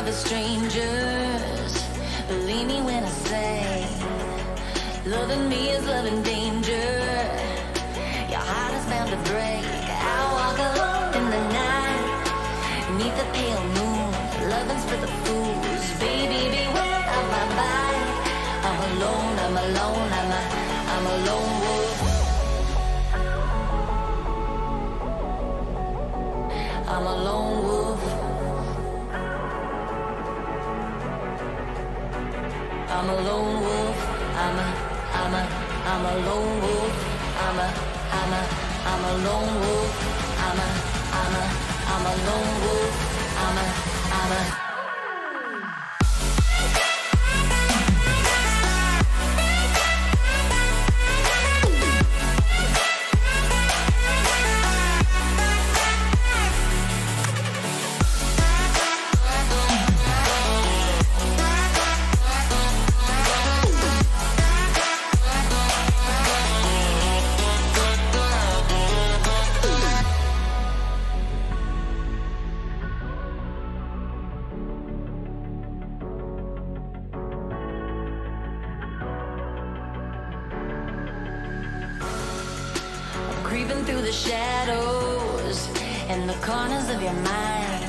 The strangers, believe me when I say, loving me is loving danger. Your heart is bound to break. I walk alone in the night, beneath the pale moon. Loving's for the fools. Baby, beware of my bite. I'm alone, I'm alone, I'm a lone wolf. I'm a lone wolf. I'm a lone wolf, I'm a lone wolf, I'm a lone wolf, I'm a lone wolf, I'm a creeping through the shadows and the corners of your mind.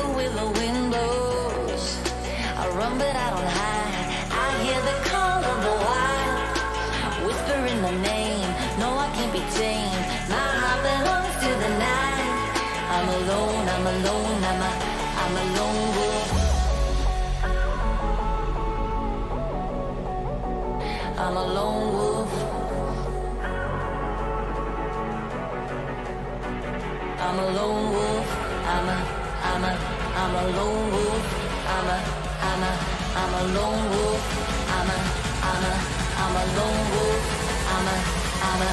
a willow wind blows. I run but I don't hide. I hear the call of the wild, whispering the name. No, I can't be tamed. My heart belongs to the night. I'm alone, I'm alone, I'm a lone wolf. I'm a lone wolf. I'm a lone wolf. I'm a lone wolf. I'm a lone wolf. I'm a lone wolf. I'm a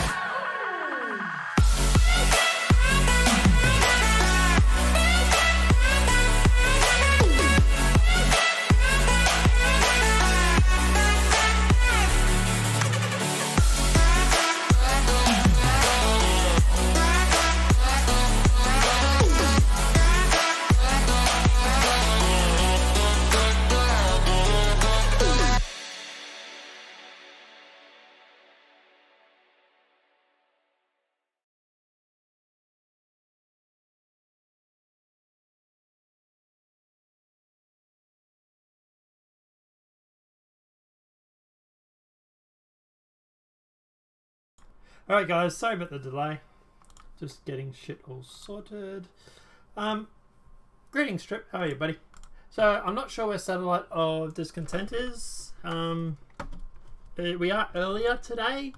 Alright guys, sorry about the delay. Just getting shit all sorted. Greetings Trip, how are you buddy? So I'm not sure where Satellite of Discontent is. We are earlier today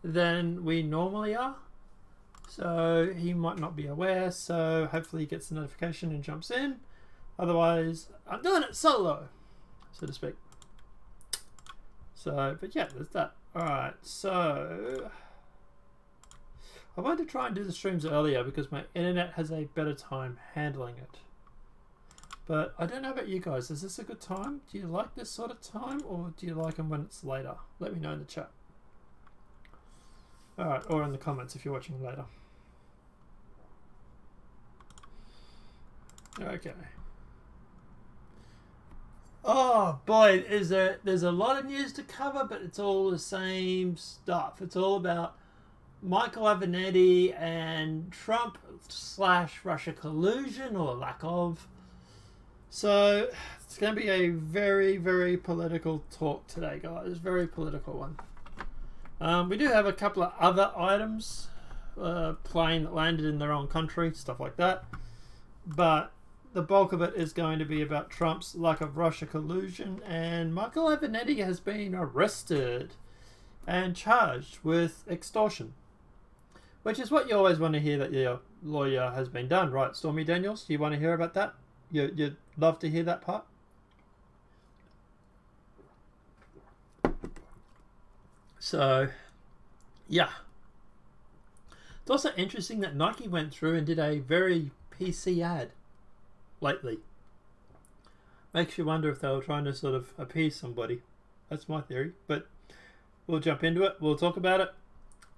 than we normally are. So he might not be aware, so hopefully he gets the notification and jumps in. Otherwise, I'm doing it solo, so to speak. So, but yeah, there's that. Alright, so I wanted to try and do the streams earlier because my internet has a better time handling it. But I don't know about you guys. Is this a good time? Do you like this sort of time or do you like them when it's later? Let me know in the chat. Alright, or in the comments if you're watching later. Okay. Oh boy, there's a lot of news to cover, but it's all the same stuff. It's all about Michael Avenatti and Trump / Russia collusion or lack of. So it's going to be a very, very political talk today, guys. Very political one. We do have a couple of other items. Plane that landed in the wrong country, stuff like that. But the bulk of it is going to be about Trump's lack of Russia collusion. And Michael Avenatti has been arrested and charged with extortion. Which is what you always want to hear that your lawyer has been done, right, Stormy Daniels? Do you want to hear about that? You'd love to hear that part? So, yeah. It's also interesting that Nike went through and did a very PC ad lately. Makes you wonder if they were trying to sort of appease somebody. That's my theory, but we'll jump into it. We'll talk about it.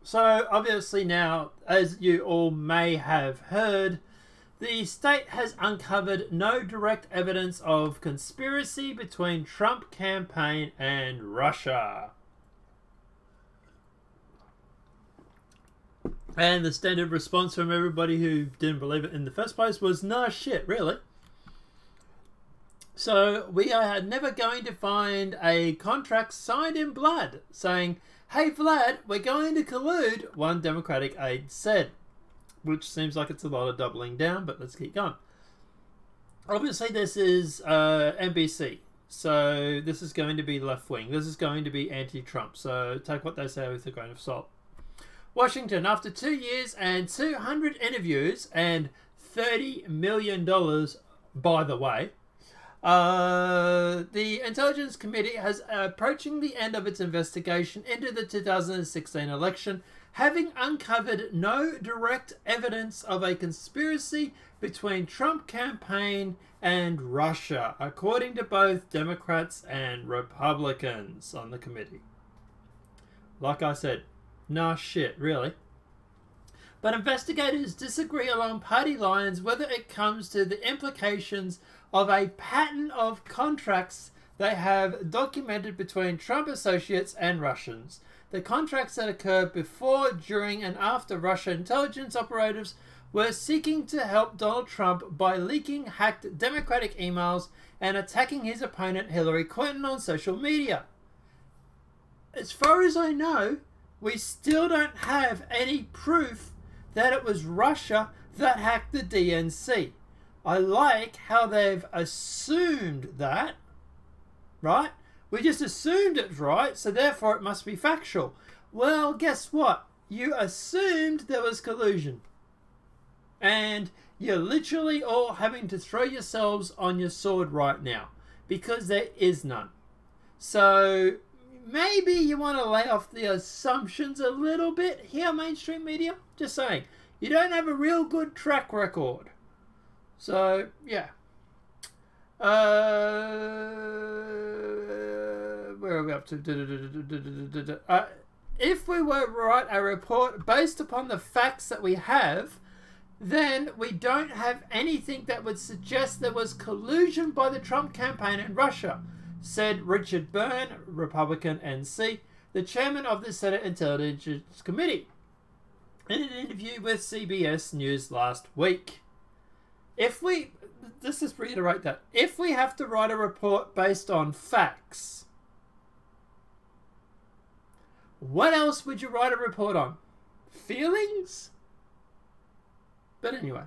So obviously now, as you all may have heard, the state has uncovered no direct evidence of conspiracy between Trump campaign and Russia. And the standard response from everybody who didn't believe it in the first place was, nah, shit, really? So we are never going to find a contract signed in blood saying, hey Vlad, we're going to collude, one Democratic aide said. Which seems like it's a lot of doubling down, but let's keep going. Obviously this is NBC, so this is going to be left-wing. This is going to be anti-Trump, so take what they say with a grain of salt. Washington, after 2 years and 200 interviews and $30 million, by the way, the Intelligence Committee has approaching the end of its investigation into the 2016 election, having uncovered no direct evidence of a conspiracy between Trump campaign and Russia, according to both Democrats and Republicans on the committee. Like I said, nah shit, really. But investigators disagree along party lines whether it comes to the implications of a pattern of contracts they have documented between Trump associates and Russians the contracts that occurred before, during, and after Russia intelligence operatives were seeking to help Donald Trump by leaking hacked Democratic emails and attacking his opponent Hillary Clinton on social media. As far as I know, we still don't have any proof that it was Russia that hacked the DNC. I like how they've assumed that, right? We just assumed it's right, so therefore it must be factual. Well, guess what? You assumed there was collusion. And you're literally all having to throw yourselves on your sword right now, because there is none. So maybe you want to lay off the assumptions a little bit here, mainstream media. Just saying. You don't have a real good track record. So, yeah. Where are we up to? If we were to write a report based upon the facts that we have, then we don't have anything that would suggest there was collusion by the Trump campaign in Russia, said Richard Byrne, Republican NC, the chairman of the Senate Intelligence Committee, in an interview with CBS News last week. Let's just reiterate that. If we have to write a report based on facts, what else would you write a report on? Feelings? But anyway,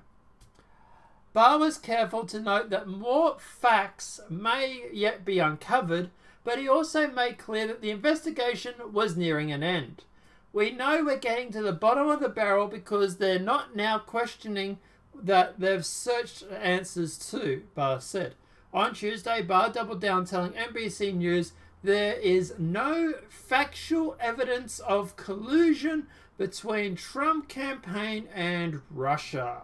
Barr was careful to note that more facts may yet be uncovered, but he also made clear that the investigation was nearing an end. We know we're getting to the bottom of the barrel because they're not now questioning that they've searched answers to, Barr said. On Tuesday, Barr doubled down, telling NBC News there is no factual evidence of collusion between Trump campaign and Russia.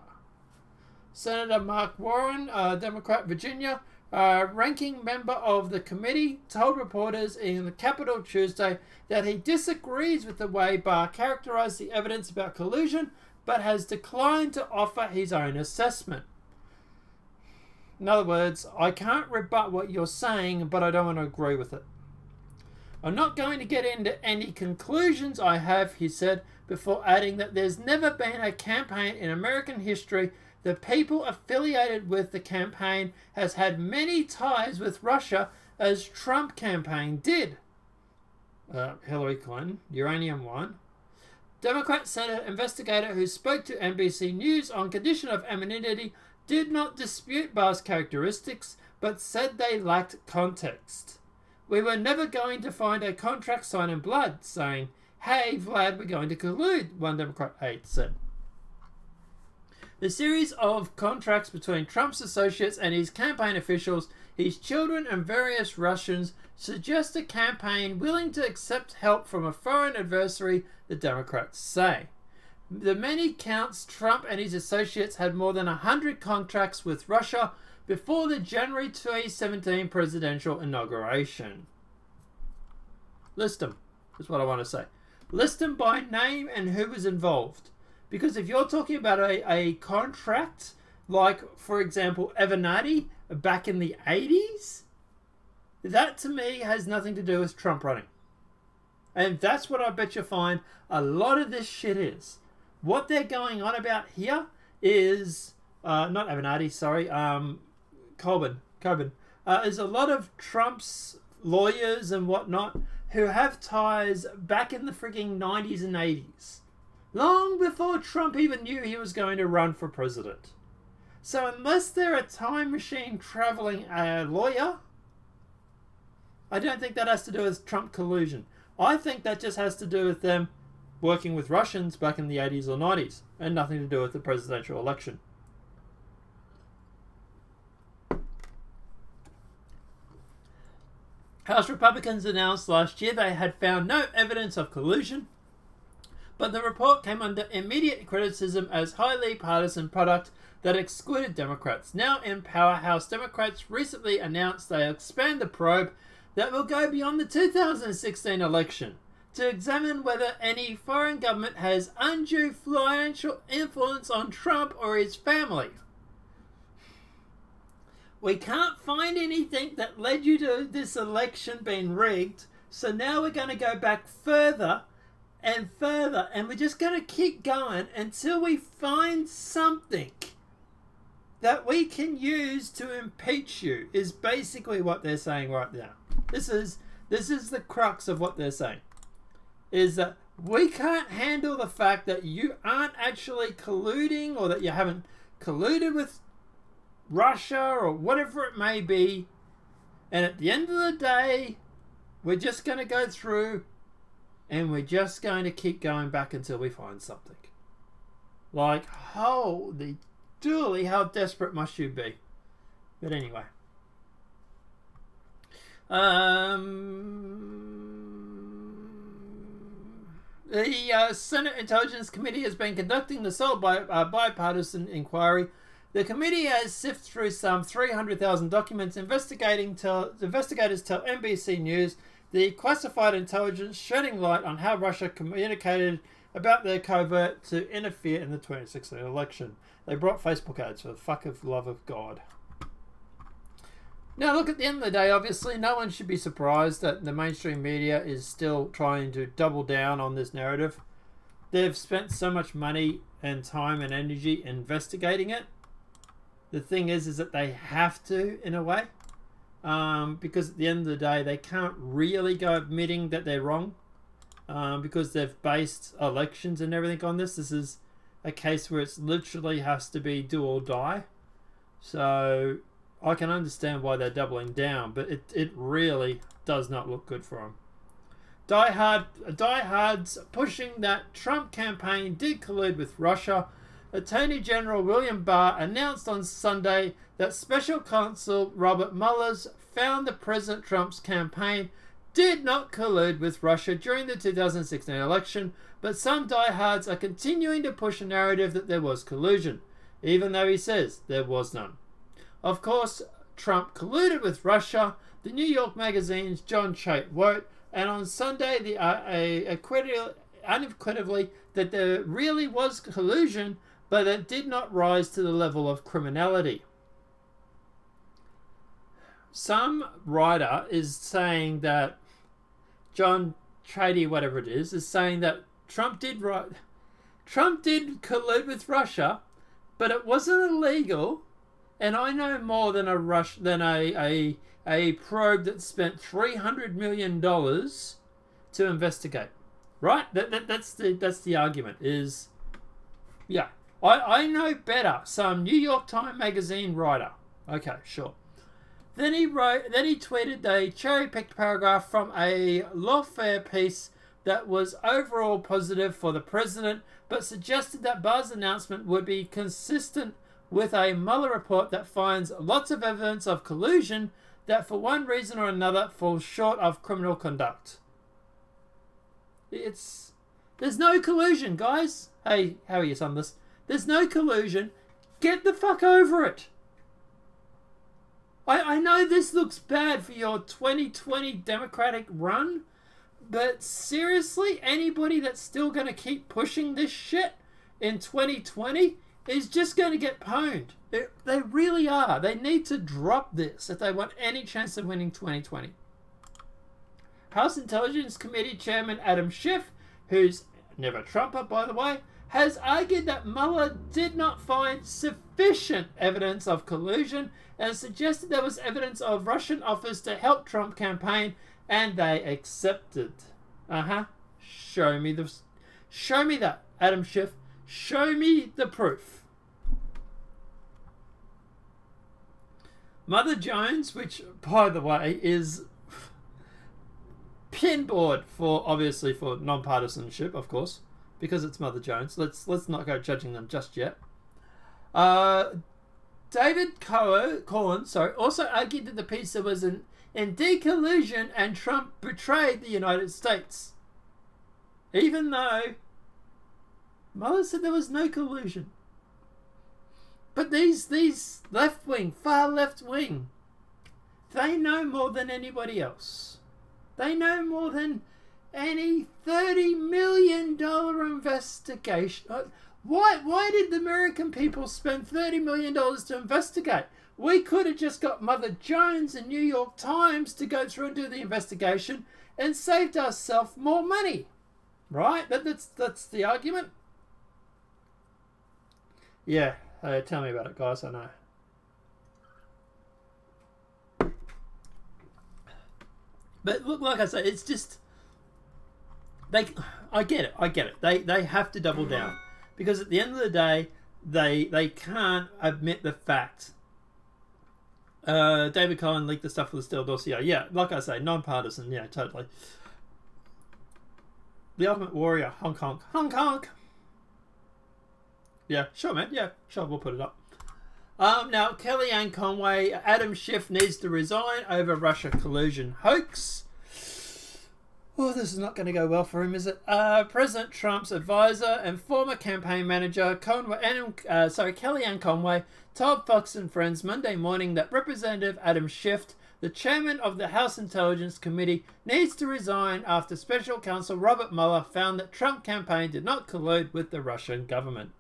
Senator Mark Warren, Democrat, Virginia, ranking member of the committee, told reporters in the Capitol Tuesday that he disagrees with the way Barr characterized the evidence about collusion, but has declined to offer his own assessment. In other words, I can't rebut what you're saying, but I don't want to agree with it. I'm not going to get into any conclusions I have, he said, before adding that there's never been a campaign in American history the people affiliated with the campaign has had many ties with Russia as Trump campaign did. Hillary Clinton, Uranium One. Democrat Senate investigator who spoke to NBC News on condition of anonymity did not dispute Barr's characteristics, but said they lacked context. We were never going to find a contract signed in blood, saying, "Hey, Vlad, we're going to collude," one Democrat aide said. The series of contracts between Trump's associates and his campaign officials, his children and various Russians, suggest a campaign willing to accept help from a foreign adversary, the Democrats say. The many counts Trump and his associates had more than 100 contracts with Russia before the January 2017 presidential inauguration. List them, is what I want to say. List them by name and who was involved. Because if you're talking about a contract, like, for example, Avenatti back in the 80s, that to me has nothing to do with Trump running. And that's what I bet you find a lot of this shit is. What they're going on about here is, not Avenatti, sorry, Corbyn. There's a lot of Trump's lawyers and whatnot who have ties back in the frigging 90s and 80s. Long before Trump even knew he was going to run for president. So unless they're a time machine traveling lawyer, I don't think that has to do with Trump collusion. I think that just has to do with them working with Russians back in the 80s or 90s and nothing to do with the presidential election. House Republicans announced last year they had found no evidence of collusion, but the report came under immediate criticism as highly partisan product that excluded Democrats. Now in power, House Democrats recently announced they'll expand the probe that will go beyond the 2016 election to examine whether any foreign government has undue financial influence on Trump or his family. We can't find anything that led you to this election being rigged, so now we're going to go back further and further, and we're just going to keep going until we find something that we can use to impeach you, is basically what they're saying right now. This is the crux of what they're saying, is that we can't handle the fact that you aren't actually colluding, or that you haven't colluded with Russia or whatever it may be, and at the end of the day we're just going to go through and we're just going to keep going back until we find something. Like, holy dooly, how desperate must you be? But anyway, the Senate Intelligence Committee has been conducting the sole bipartisan inquiry. The committee has sifted through some 300,000 documents. Investigators tell NBC News the classified intelligence shedding light on how Russia communicated about their covert to interfere in the 2016 election. They brought Facebook ads, for the fuck of love of God. Now look, at the end of the day, obviously no one should be surprised that the mainstream media is still trying to double down on this narrative. They've spent so much money and time and energy investigating it. The thing is that they have to, in a way, because at the end of the day they can't really go admitting that they're wrong, because they've based elections and everything on this. This is a case where it's literally has to be do or die. So I can understand why they're doubling down, but it really does not look good for them. Diehards pushing that Trump campaign did collude with Russia. Attorney General William Barr announced on Sunday that Special Counsel Robert Muller found that President Trump's campaign did not collude with Russia during the 2016 election, but some diehards are continuing to push a narrative that there was collusion, even though he says there was none. Of course, Trump colluded with Russia, the New York Magazine's John Chute wrote, and on Sunday, unequivocally, that there really was collusion, but it did not rise to the level of criminality. Some writer is saying that John Chute, whatever it is saying that Trump did collude with Russia, but it wasn't illegal. And I know more than a probe that spent $300 million to investigate. Right? That's the argument. Is, yeah, I know better. Some New York Times Magazine writer. Okay, sure. Then he tweeted a cherry-picked paragraph from a lawfare piece that was overall positive for the president, but suggested that Barr's announcement would be consistent with a Muller report that finds lots of evidence of collusion that for one reason or another falls short of criminal conduct. There's no collusion, guys. Hey, how are you, son? There's no collusion. Get the fuck over it. I know this looks bad for your 2020 Democratic run, but seriously, anybody that's still going to keep pushing this shit in 2020 is just going to get pwned. They really are. They need to drop this if they want any chance of winning 2020. House Intelligence Committee Chairman Adam Schiff, who's never Trumper, by the way, has argued that Mueller did not find sufficient evidence of collusion and suggested there was evidence of Russian offers to help Trump campaign, and they accepted. Show me that, Adam Schiff. Show me the proof. Mother Jones, which, by the way, is pinboard for, obviously, for non-partisanship, of course, because it's Mother Jones. Let's not go judging them just yet. David Cohen, also argued that the piece was indeed collusion and Trump betrayed the United States, even though Mueller said there was no collusion. But these left wing, far left wing, they know more than anybody else. They know more than any $30 million investigation. Why did the American people spend $30 million to investigate? We could have just got Mother Jones and New York Times to go through and do the investigation and saved ourselves more money. right? That's the argument. Yeah, tell me about it, guys. I know. But look, like I say, it's just I get it. They have to double down because at the end of the day, they can't admit the fact. David Cohen leaked the stuff for the Steele dossier. Yeah, like I say, non-partisan. Yeah, totally. The Ultimate Warrior, Hong Kong. Yeah, sure, man. Yeah, sure, we'll put it up. Now, Kellyanne Conway, Adam Schiff needs to resign over Russia collusion hoax. Oh, this is not going to go well for him, is it? President Trump's advisor and former campaign manager, Kellyanne Conway, told Fox and Friends Monday morning that Representative Adam Schiff, the chairman of the House Intelligence Committee, needs to resign after Special Counsel Robert Mueller found that Trump campaign did not collude with the Russian government.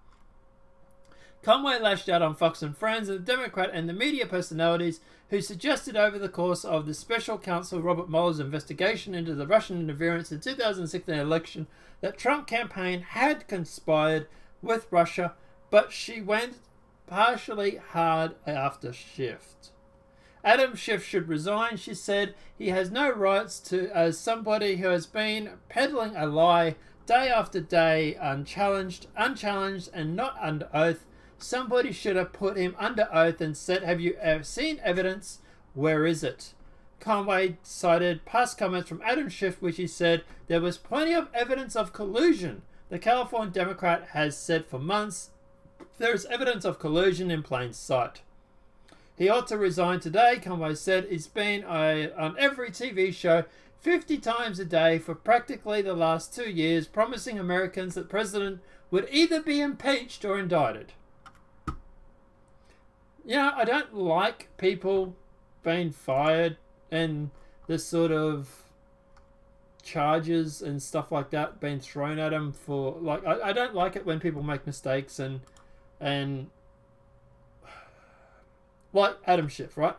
Conway lashed out on Fox and Friends and the Democrat and the media personalities who suggested over the course of the Special Counsel Robert Mueller's investigation into the Russian interference in the 2016 election that Trump campaign had conspired with Russia, but she went partially hard after Schiff. Adam Schiff should resign, she said. He has no rights to, as somebody who has been peddling a lie day after day, unchallenged and not under oath. Somebody should have put him under oath and said, have you ever seen evidence? Where is it? Conway cited past comments from Adam Schiff, which he said, there was plenty of evidence of collusion. The California Democrat has said for months, there is evidence of collusion in plain sight. He ought to resign today, Conway said. He's been on every TV show 50 times a day for practically the last 2 years, promising Americans that the president would either be impeached or indicted. You know, I don't like people being fired and the sort of charges and stuff like that being thrown at them for, like, I don't like it when people make mistakes and like Adam Schiff, right?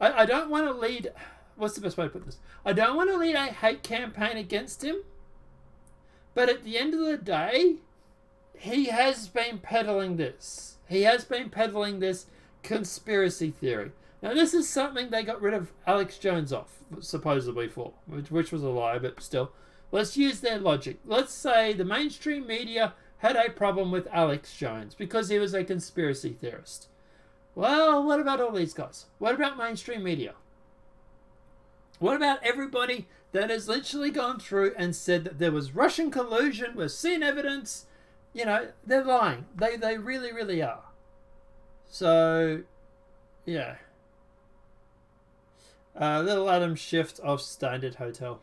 I don't want to lead, what's the best way to put this? I don't want to lead a hate campaign against him, but at the end of the day, he has been peddling this. He has been peddling this conspiracy theory. Now, this is something they got rid of Alex Jones off, supposedly for, which was a lie, but still. Let's use their logic. Let's say the mainstream media had a problem with Alex Jones because he was a conspiracy theorist. Well, what about all these guys? What about mainstream media? What about everybody that has literally gone through and said that there was Russian collusion, we've seen evidence? You know, they're lying. They really, really are. So, yeah. Little Adam Schiff of Standard Hotel.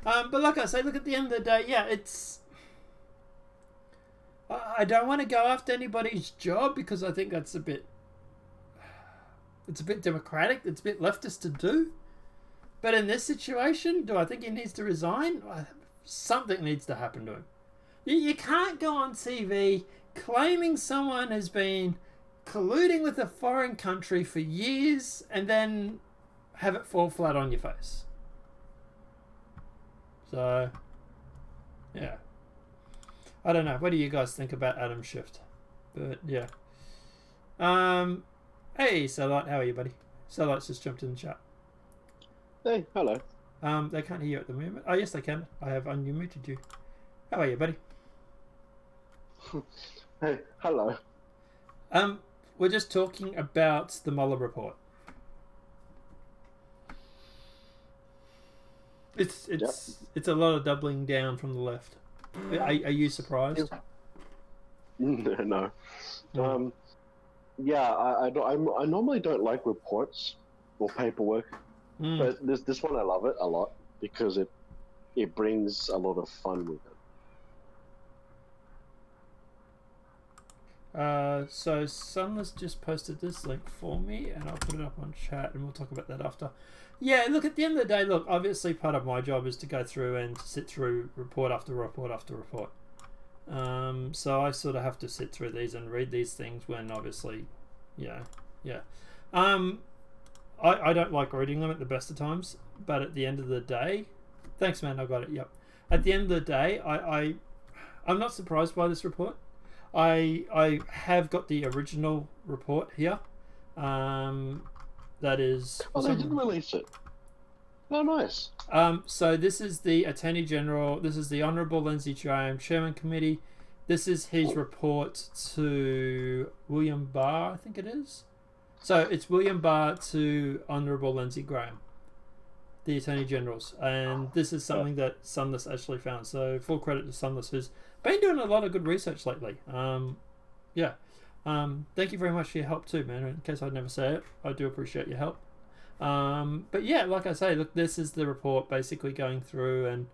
But like I say, look, at the end of the day, yeah, it's... I don't want to go after anybody's job because I think that's a bit... It's a bit democratic. It's a bit leftist to do. But in this situation, do I think he needs to resign? Something needs to happen to him. You can't go on TV claiming someone has been colluding with a foreign country for years and then have it fall flat on your face. So, yeah. I don't know. What do you guys think about Adam Schiff? But, yeah. Hey, Starlight. How are you, buddy? Starlight's just jumped in the chat. Hey, hello. They can't hear you at the moment. Oh, yes, they can. I have unmuted you. How are you, buddy? Hey, hello. We're just talking about the Muller report. It's a lot of doubling down from the left. Are you surprised? No. Yeah, I normally don't like reports or paperwork, but this one I love it a lot because it brings a lot of fun with it. So Sunless just posted this link for me and I'll put it up on chat and we'll talk about that after. Yeah, look, at the end of the day, look, obviously part of my job is to go through and sit through report after report after report. So I sort of have to sit through these and read these things when obviously, yeah. I don't like reading them at the best of times, but at the end of the day, Thanks, man. I got it. Yep. At the end of the day, I'm not surprised by this report. I have got the original report here. That is. Oh, they didn't release it. Oh, nice. So this is the Attorney General. This is the Honourable Lindsey Graham, Chairman Committee. This is his report to William Barr, I think it is. So it's William Barr to Honourable Lindsey Graham, the Attorney Generals. And this is something that Sunless actually found. So full credit to Sunless, who's been doing a lot of good research lately. Yeah. Thank you very much for your help too, man. In case I'd never say it, I do appreciate your help. But yeah, like I say, look, this is the report basically going through and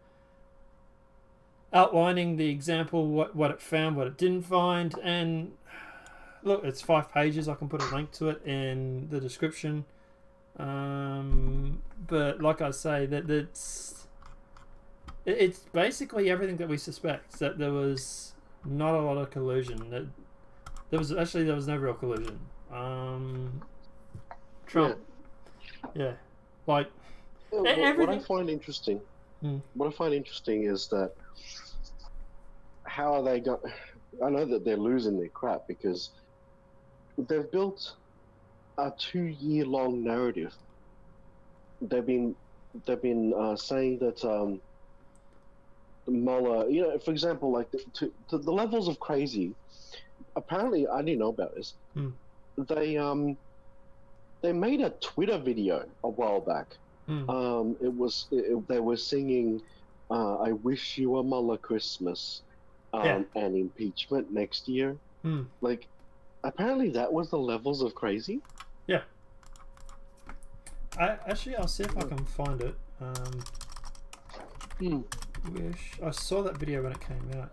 outlining the example, what it found, what it didn't find, and look, it's 5 pages. I can put a link to it in the description. But like I say, it's basically everything that we suspect, that there was not a lot of collusion. That there was no real collusion. Trump, yeah, like everything. What I find interesting. What I find interesting is that how are they going? I know that they're losing their crap because they've built a 2-year-long narrative. They've been saying that Muller, you know, for example, like to the levels of crazy. Apparently, I didn't know about this. They made a Twitter video a while back. They were singing "I Wish You a Muller Christmas" and impeachment next year. Like, apparently that was the levels of crazy. Yeah. I'll see if I can find it. Wish I saw that video when it came out.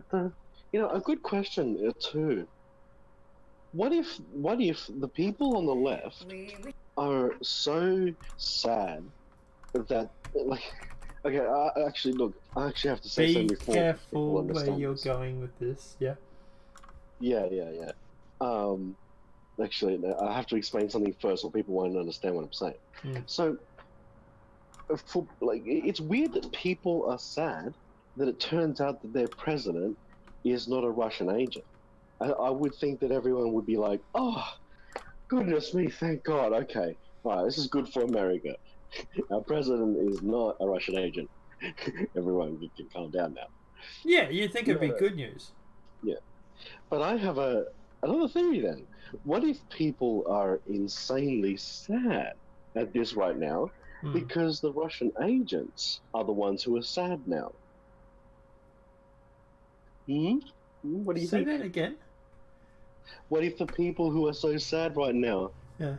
But a good question too. What if the people on the left are so sad that, like, okay, I actually have to say something before. Be careful where you're going with this. Yeah. Yeah. Actually, I have to explain something first, so people won't understand what I'm saying. So, it's weird that people are sad that it turns out that their president is not a Russian agent. I would think that everyone would be like, "Oh, goodness me, thank God. Okay, all right, this is good for America. Our president is not a Russian agent." Everyone can calm down now. Yeah, you'd think it'd be good news. Yeah, but I have another theory then. What if people are insanely sad at this right now because the Russian agents are the ones who are sad now? What do you think? Say that again. What if the people who are so sad right now,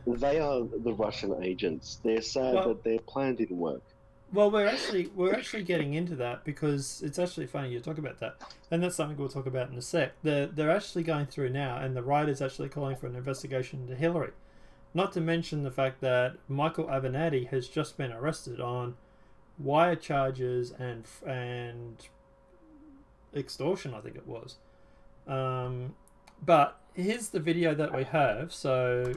they are the Russian agents? They're sad that their plan didn't work. Well, we're actually getting into that because it's actually funny you talk about that, and that's something we'll talk about in a sec. They're actually going through now, and the right is actually calling for an investigation into Hillary. Not to mention the fact that Michael Avenatti has just been arrested on wire charges and extortion, I think it was. But here's the video that we have. So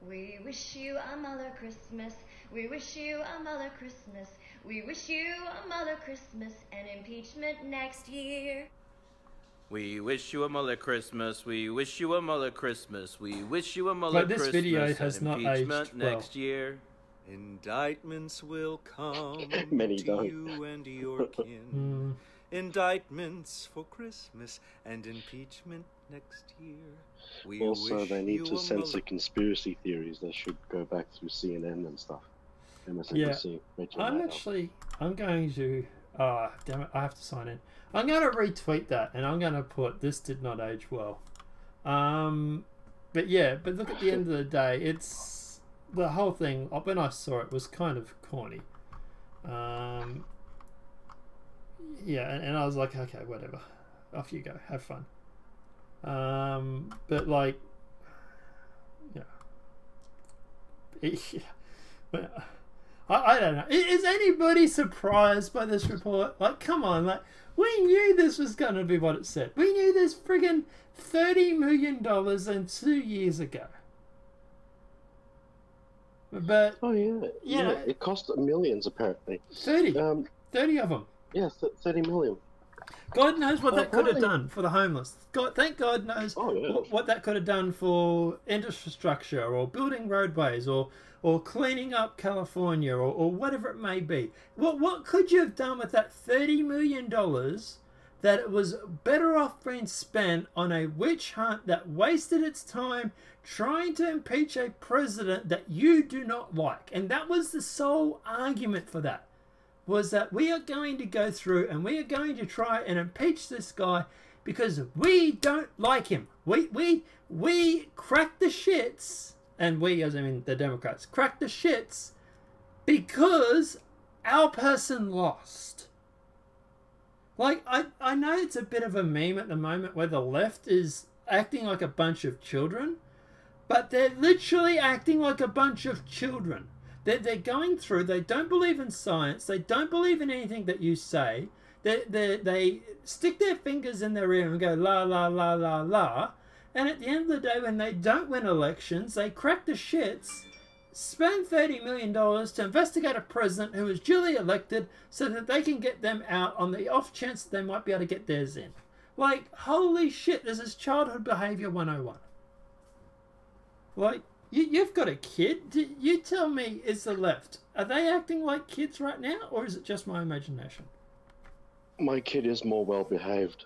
we wish you a Muller Christmas. We wish you a Muller Christmas. We wish you a Muller Christmas and impeachment next year. We wish you a Muller Christmas. We wish you a Muller Christmas. We wish you a Muller Christmas. This video has not aged next year. Indictments will come Many to don't. you and your kin. Indictments for Christmas and impeachment next year. We also, they need to censor Muller conspiracy theories. They should go back through CNN and stuff. MSNBC. I'm going to. Damn it! I have to sign in. I'm going to retweet that, and I'm going to put "This did not age well." But look, at the end of the day, it's the whole thing. When I saw it, was kind of corny. And I was like, okay, whatever. Off you go. Have fun. But like, I don't know. Is anybody surprised by this report? Like, come on, like, we knew this was going to be what it said. We knew this friggin' $30 million in 2 years ago. But Oh yeah, you know, it cost millions apparently. 30, Um, 30 of them. yeah, 30 million. God knows what that could have apparently- done for the homeless. Thank God knows Oh, yeah. what that could have done for infrastructure or building roadways or cleaning up California or whatever it may be. What could you have done with that $30 million that it was better off being spent on a witch hunt that wasted its time trying to impeach a president that you do not like? And that was the sole argument for that. Was that we are going to go through and we are going to try and impeach this guy because we don't like him. We crack the shits, and we, as I mean the Democrats, crack the shits because our person lost. Like, I know it's a bit of a meme at the moment where the left is acting like a bunch of children, but they're literally acting like a bunch of children. They're going through, they don't believe in science, they don't believe in anything that you say, they stick their fingers in their ear and go la la la la la, and at the end of the day when they don't win elections, they crack the shits, spend $30 million to investigate a president who was duly elected so that they can get them out on the off chance that they might be able to get theirs in. Like, holy shit, this is childhood behavior 101. Like, you've got a kid. You tell me, is the left, are they acting like kids right now, or is it just my imagination? My kid is more well behaved.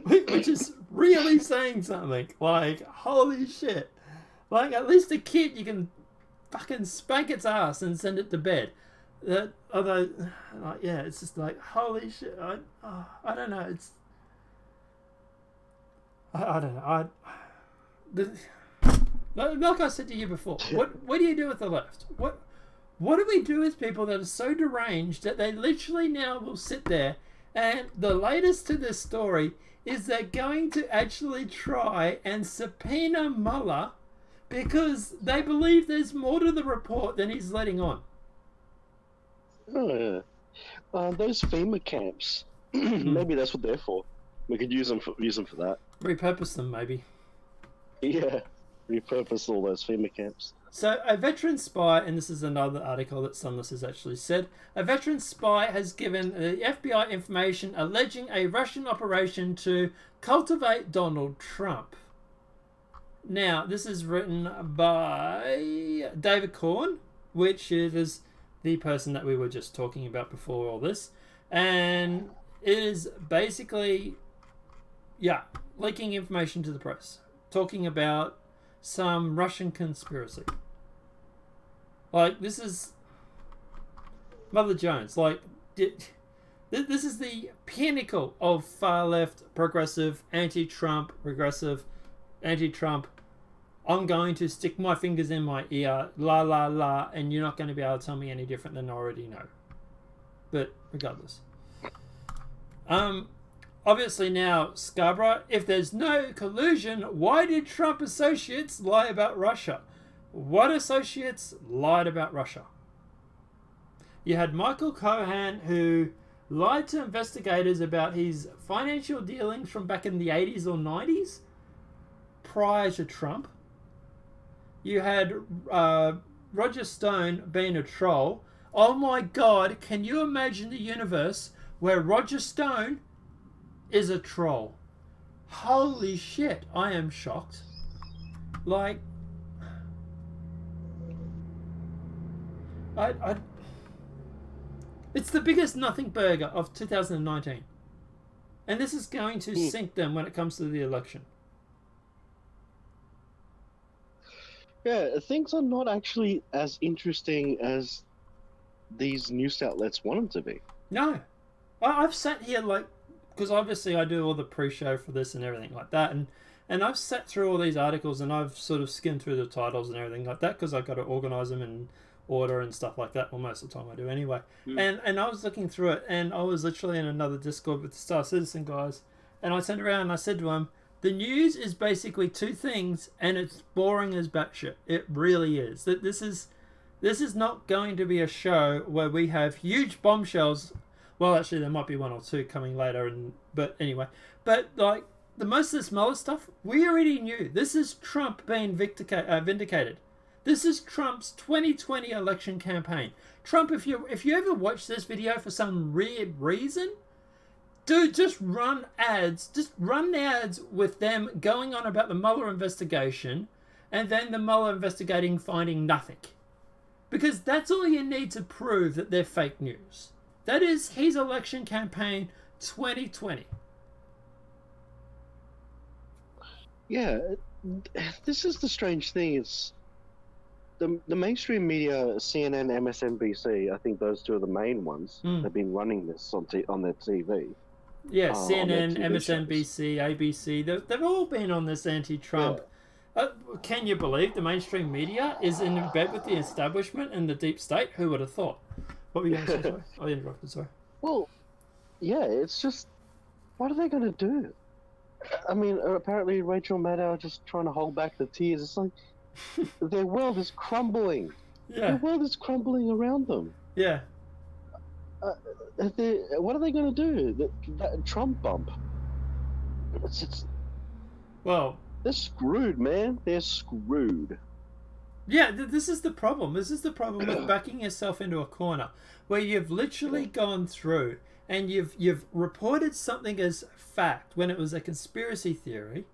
Which is really saying something. Like, holy shit. Like, at least a kid, you can fucking spank its ass and send it to bed. Although, like, yeah, it's just like, holy shit. I don't know. It's... I don't know. Like I said to you before, what do you do with the left? What do we do with people that are so deranged that they literally now will sit there, and the latest to this story is they're going to actually try and subpoena Muller because they believe there's more to the report than he's letting on. Oh yeah, those FEMA camps. Maybe that's what they're for. We could use them for that. Repurpose them, maybe. Yeah, repurpose all those FEMA camps. So a veteran spy, and this is another article that Sunless has actually said, a veteran spy has given the FBI information alleging a Russian operation to cultivate Donald Trump. Now, this is written by David Korn, which is the person that we were just talking about before all this. And it is basically, yeah, leaking information to the press, talking about some Russian conspiracy. Like, this is Mother Jones. Like, this is the pinnacle of far left, progressive, anti-Trump, regressive, anti-Trump. I'm going to stick my fingers in my ear, la la la, and you're not going to be able to tell me any different than I already know. But regardless. Obviously now, Scarborough, if there's no collusion, why did Trump associates lie about Russia? What associates lied about Russia? You had Michael Cohen, who lied to investigators about his financial dealings from back in the 80s or 90s, prior to Trump. You had Roger Stone being a troll. Oh my God, can you imagine the universe where Roger Stone is a troll? Holy shit, I am shocked. Like, it's the biggest nothing burger of 2019. And this is going to sink them when it comes to the election. Yeah, things are not actually as interesting as these news outlets want them to be. No. I've sat here, like, because obviously I do all the pre-show for this and everything like that, and I've sat through all these articles and I've sort of skimmed through the titles and everything like that because I've got to organise them in order and stuff like that. Well, most of the time I do anyway. And I was looking through it, and I was literally in another Discord with the Star Citizen guys, and I turned around and I said to them, the news is basically two things, and it's boring as batshit. It really is. This is not going to be a show where we have huge bombshells. Well, actually, there might be one or two coming later, but anyway. But like the most of this Mueller stuff, we already knew. This is Trump being vindicated. This is Trump's 2020 election campaign. Trump, if you ever watch this video for some weird reason, dude, just run ads. Just run ads with them going on about the Mueller investigation and then the Mueller investigating finding nothing. Because that's all you need to prove that they're fake news. That is his election campaign 2020. Yeah, this is the strange thing. It's the mainstream media, CNN, MSNBC. I think those two are the main ones. They've been running this on their TV. Yeah, CNN, TV MSNBC, ABC. They've all been on this anti-Trump. Yeah. Can you believe the mainstream media is in bed with the establishment and the deep state? Who would have thought? What were you going to say? Sorry, I interrupted. Sorry. Well, yeah, it's just, what are they going to do? I mean, apparently Rachel Maddow just trying to hold back the tears. It's like their world is crumbling. Yeah. Their world is crumbling around them. Yeah. What are they going to do? That Trump bump. Well, they're screwed, man. They're screwed. Yeah, this is the problem. This is the problem with backing yourself into a corner where you've literally gone through and you've reported something as fact when it was a conspiracy theory,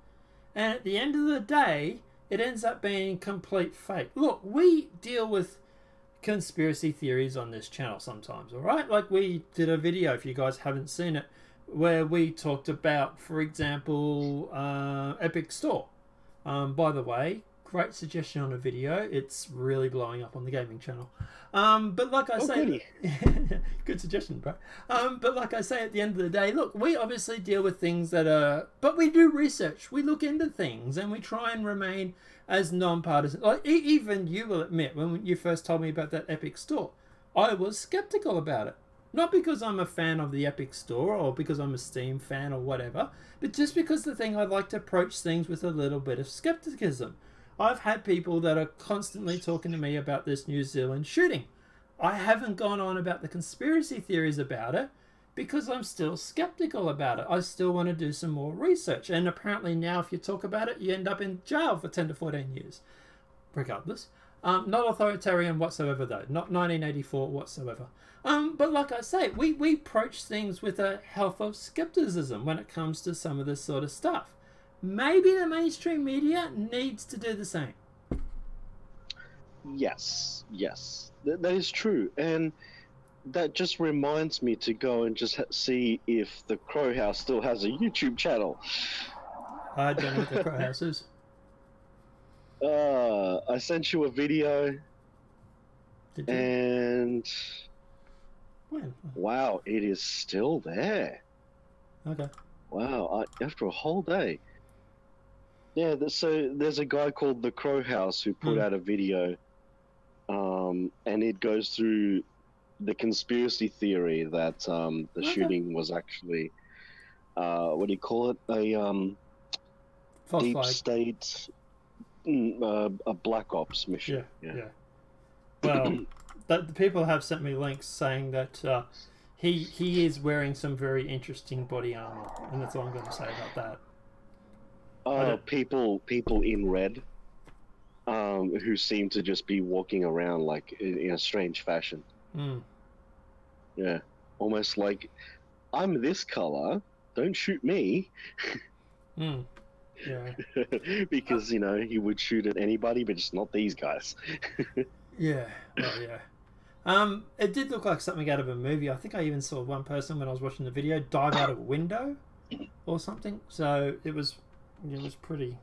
and at the end of the day, it ends up being complete fake. Look, we deal with conspiracy theories on this channel sometimes, all right? Like we did a video, if you guys haven't seen it, where we talked about, for example, Epic Store. By the way, great suggestion on a video. It's really blowing up on the gaming channel. But like I say, good suggestion, bro. But like I say, at the end of the day, look, we obviously deal with things that are, but we do research. We look into things and we try and remain as non-partisan. Like even you will admit, when you first told me about that Epic Store, I was skeptical about it. Not because I'm a fan of the Epic Store or because I'm a Steam fan or whatever, but just because I like to approach things with a little bit of skepticism. I've had people that are constantly talking to me about this New Zealand shooting. I haven't gone on about the conspiracy theories about it because I'm still skeptical about it. I still want to do some more research. And apparently now if you talk about it, you end up in jail for 10 to 14 years. Regardless. Not authoritarian whatsoever though. Not 1984 whatsoever. But like I say, we approach things with a health of skepticism when it comes to some of this sort of stuff. Maybe the mainstream media needs to do the same. Yes, that is true, and that just reminds me to go and just see if the Crow House still has a YouTube channel. I don't know what the Crow House is. I sent you a video. Did you? And when? Wow, it is still there. Okay. Wow, after a whole day. Yeah, so there's a guy called the Crow House who put out a video, and it goes through the conspiracy theory that the shooting was actually, what do you call it? A False deep flag. state, a black ops mission. Yeah. Well, the people have sent me links saying that he is wearing some very interesting body armor, and that's all I'm going to say about that. People in red, who seem to just be walking around like in a strange fashion. Yeah, almost like I'm this color. Don't shoot me. Yeah. Because he would shoot at anybody, but just not these guys. Yeah. Well, yeah. It did look like something out of a movie. I think I even saw one person when I was watching the video dive out of a window or something. So it was pretty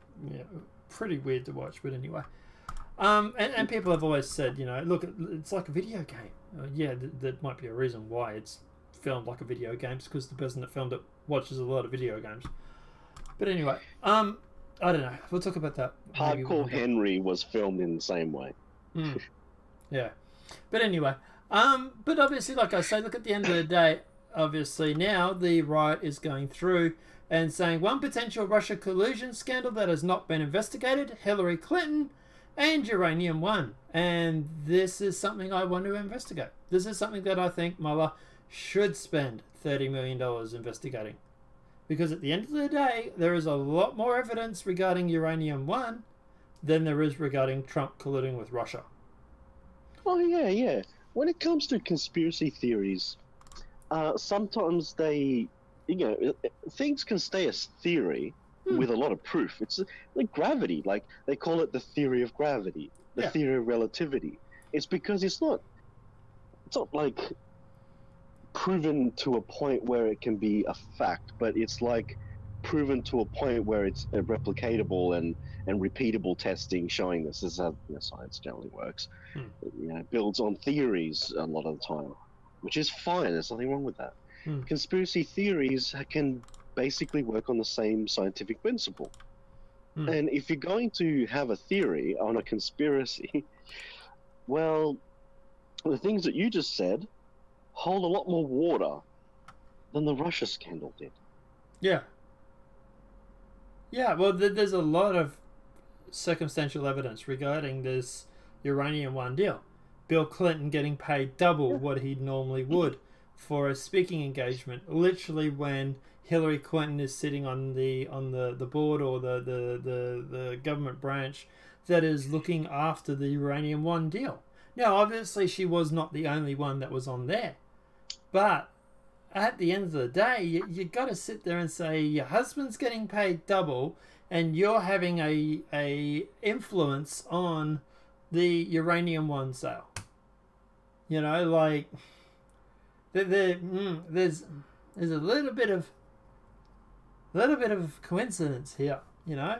weird to watch. But anyway, and people have always said, look, it's like a video game. Yeah, that might be a reason why it's filmed like a video game, because the person that filmed it watches a lot of video games. But anyway, I don't know. We'll talk about that. Hardcore Henry was filmed in the same way. Yeah. But anyway, but obviously, like I say, look, at the end of the day, obviously now the right is going through and saying one potential Russia collusion scandal that has not been investigated, Hillary Clinton and Uranium One. And this is something I want to investigate. This is something that I think Mueller should spend $30 million investigating. Because at the end of the day, there is a lot more evidence regarding Uranium One than there is regarding Trump colluding with Russia. Oh yeah, yeah. When it comes to conspiracy theories, sometimes they, things can stay as theory with a lot of proof. It's like gravity, like they call it the theory of gravity, the theory of relativity. It's because it's not like proven to a point where it can be a fact, but it's like proven to a point where it's replicatable and repeatable testing showing this is how science generally works. Builds on theories a lot of the time, which is fine. There's nothing wrong with that. Conspiracy theories can basically work on the same scientific principle. And if you're going to have a theory on a conspiracy, well, the things that you just said hold a lot more water than the Russia scandal did. Yeah. Yeah, well, there's a lot of circumstantial evidence regarding this Uranium One deal. Bill Clinton getting paid double what he normally would for a speaking engagement, literally when Hillary Clinton is sitting on the board or the government branch that is looking after the Uranium One deal. Now, obviously, she was not the only one that was on there, but at the end of the day, you got to sit there and say your husband's getting paid double, and you're having a influence on the Uranium One sale. Like there's a little bit of coincidence here.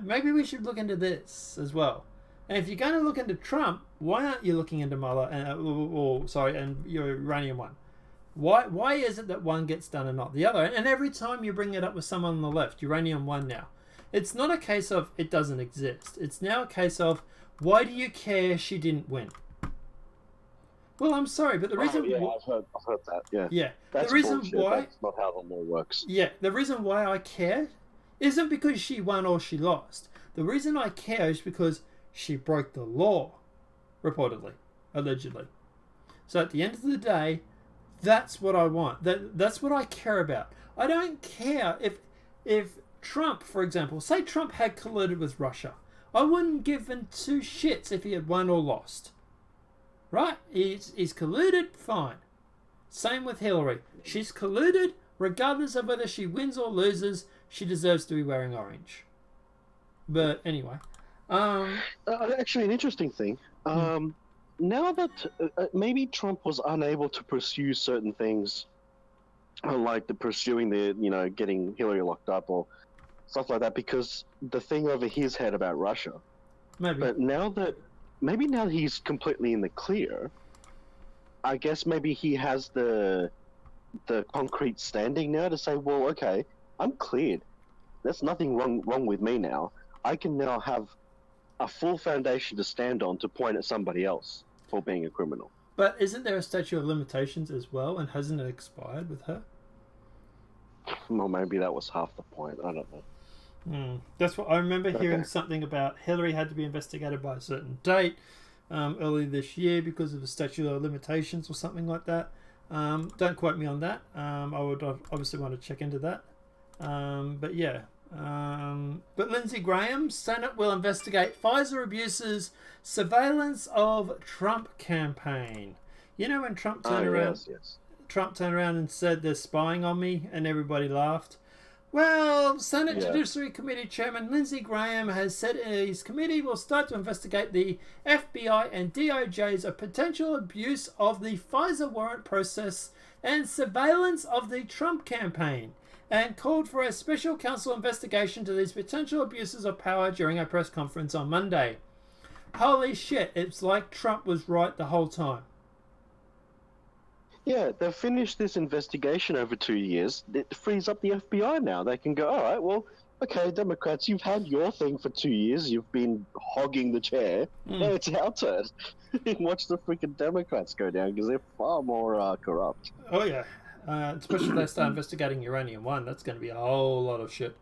Maybe we should look into this as well. And if you're going to look into Trump, why aren't you looking into Muller and Uranium One? Why is it that one gets done and not the other? And every time you bring it up with someone on the left, Uranium One now, it's not a case of it doesn't exist. It's now a case of why do you care she didn't win? Well, I'm sorry, but the reason... I've heard that, yeah. Yeah, that's the reason bullshit. why... That's not how the law works. Yeah, the reason why I care isn't because she won or she lost. The reason I care is because she broke the law, reportedly, allegedly. So at the end of the day, that's what I want. That's what I care about. I don't care if Trump, for example, say Trump had colluded with Russia. I wouldn't give him two shits if he had won or lost. Right? He's colluded, fine. Same with Hillary. She's colluded, regardless of whether she wins or loses, she deserves to be wearing orange. But anyway. Actually, an interesting thing. Now that maybe Trump was unable to pursue certain things, like pursuing getting Hillary locked up or stuff like that, because the thing over his head about Russia. Maybe. But now that he's completely in the clear, I guess maybe he has the concrete standing now to say, well, okay, I'm cleared. There's nothing wrong with me now. I can now have a full foundation to stand on to point at somebody else for being a criminal. But isn't there a statute of limitations as well, and hasn't it expired with her? Well, maybe that was half the point. I don't know. That's what I remember hearing something about. Hillary had to be investigated by a certain date early this year because of the statute of limitations or something like that. Don't quote me on that. I would obviously want to check into that. But yeah. But Lindsey Graham, Senate will investigate FISA abuses, surveillance of Trump campaign. When Trump turned around, Trump turned around and said they're spying on me, and everybody laughed. Well, Senate Judiciary Committee Chairman Lindsey Graham has said his committee will start to investigate the FBI and DOJ's potential abuse of the FISA warrant process and surveillance of the Trump campaign, and called for a special counsel investigation to these potential abuses of power during a press conference on Monday. Holy shit, it's like Trump was right the whole time. Yeah, they've finished this investigation over 2 years. It frees up the FBI now. They can go, all right, well, okay, Democrats, you've had your thing for 2 years. You've been hogging the chair. Now it's our turn. Watch the freaking Democrats go down because they're far more corrupt. Oh, yeah. Especially if they start investigating Uranium One. That's going to be a whole lot of shit.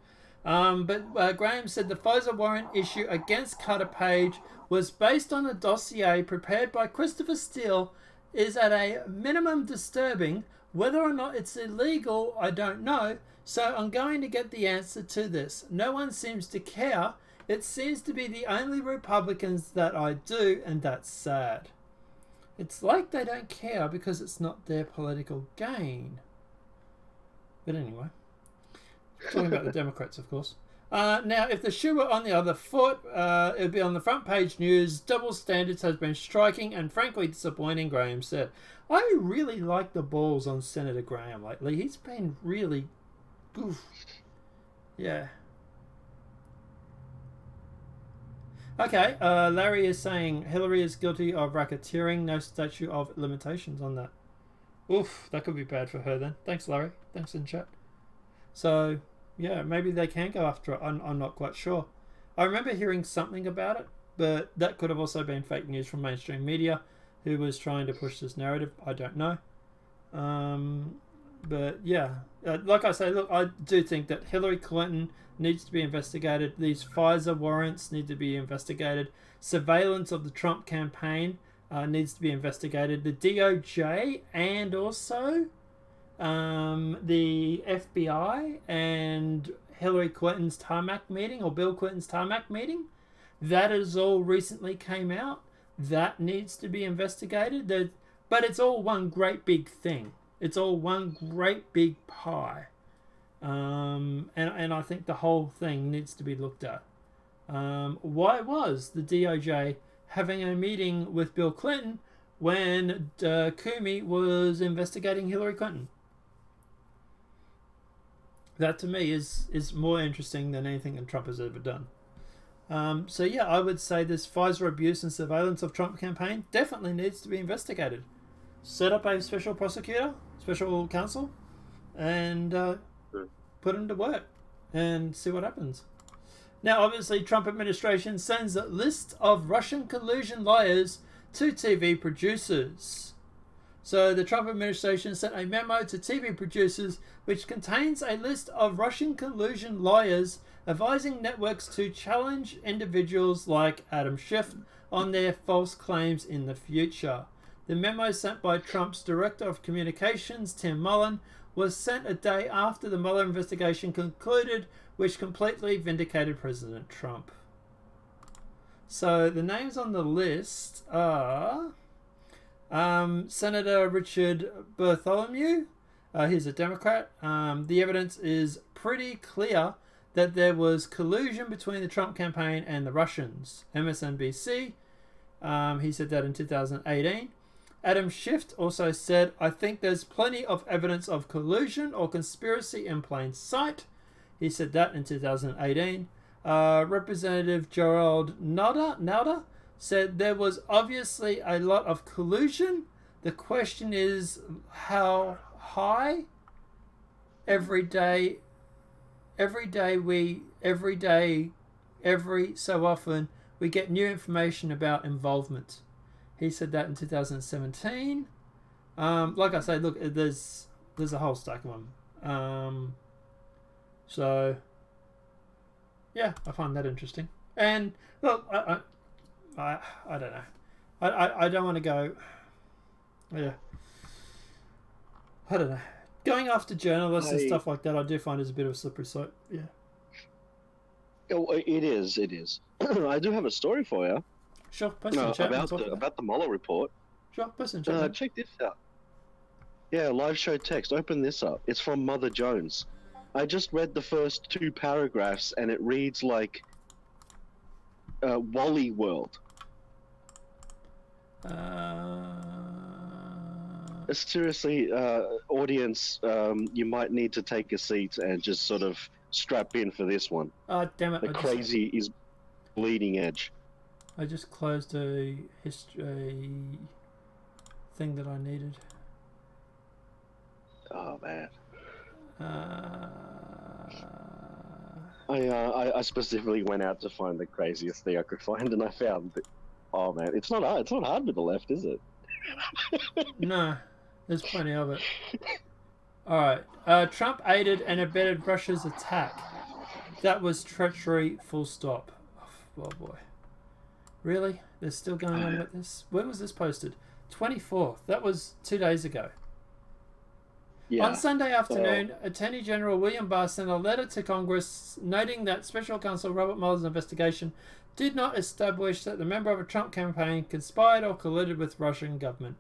But Graham said the FISA warrant issue against Carter Page was based on a dossier prepared by Christopher Steele, is at a minimum disturbing. Whether or not it's illegal, I don't know. So I'm going to get the answer to this. No one seems to care It seems to be the only Republicans that I do, and that's sad. It's like they don't care because it's not their political gain. But anyway, talking about the Democrats, of course. Now, if the shoe were on the other foot, it would be on the front page news. Double standards has been striking and frankly disappointing, Graham said. I really like the balls on Senator Graham lately. He's been really... Oof. Yeah. Okay, Larry is saying Hillary is guilty of racketeering. No statute of limitations on that. Oof, that could be bad for her then. Thanks, Larry. Thanks in chat. So, yeah, maybe they can go after it. I'm not quite sure. I remember hearing something about it, but that could have also been fake news from mainstream media who was trying to push this narrative. I don't know. But, yeah, like I say, look, I do think that Hillary Clinton needs to be investigated. These FISA warrants need to be investigated. Surveillance of the Trump campaign needs to be investigated. The DOJ and also the FBI and Hillary Clinton's tarmac meeting, or Bill Clinton's tarmac meeting, that has all recently came out. That needs to be investigated. But it's all one great big thing. It's all one great big pie. And I think the whole thing needs to be looked at. Why was the DOJ having a meeting with Bill Clinton when Comey was investigating Hillary Clinton? That to me is more interesting than anything that Trump has ever done. So yeah, I would say this FISA abuse and surveillance of Trump campaign definitely needs to be investigated. Set up a special prosecutor, special counsel, and put him to work and see what happens. Now, obviously, Trump administration sends a list of Russian collusion liars to TV producers. So the Trump administration sent a memo to TV producers which contains a list of Russian collusion liars advising networks to challenge individuals like Adam Schiff on their false claims in the future. The memo sent by Trump's Director of Communications, Tim Muller, was sent a day after the Mueller investigation concluded, which completely vindicated President Trump. So the names on the list are Senator Richard Bartholomew. He's a Democrat. The evidence is pretty clear that there was collusion between the Trump campaign and the Russians. MSNBC, he said that in 2018. Adam Schiff also said, I think there's plenty of evidence of collusion or conspiracy in plain sight. He said that in 2018. Representative Gerald Nauder said there was obviously a lot of collusion. The question is how high. Every so often we get new information about involvement. He said that in 2017. Like I say, look, there's a whole stack of them. So yeah, I find that interesting. And look, I don't know. I don't want to go. Yeah, I don't know. Going after journalists and stuff like that, I do find is a bit of a slippery slope. Yeah. Oh, it is. It is. I do have a story for you. Sure, post in chat. About the Mueller report. Sure, post in chat. Check this out. Yeah, live show text. Open this up. It's from Mother Jones. I just read the first 2 paragraphs, and it reads like Wally World. Seriously, audience, you might need to take a seat and just sort of strap in for this one. Damn it! The crazy is bleeding edge. I just closed a history thing that I needed. Oh man. I specifically went out to find the craziest thing I could find, and I found that. Oh man, it's not hard. It's not hard with the left, is it? No, there's plenty of it. All right. Trump aided and abetted Russia's attack. That was treachery. Full stop. Oh boy. Really? They're still going on with this? When was this posted? 24th. That was 2 days ago. Yeah. On Sunday afternoon, Attorney General William Barr sent a letter to Congress noting that Special Counsel Robert Mueller's investigation did not establish that the member of a Trump campaign conspired or colluded with Russian government.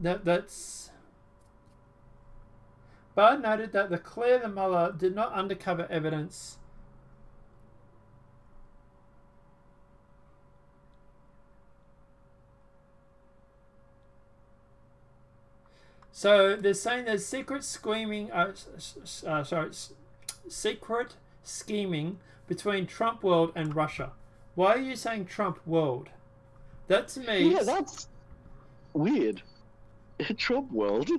That's... Barr noted that the clear that Mueller did not undercover evidence. So they're saying there's secret scheming, secret scheming between Trump world and Russia. Why are you saying Trump world? That to me, Yeah, that's weird. Trump world.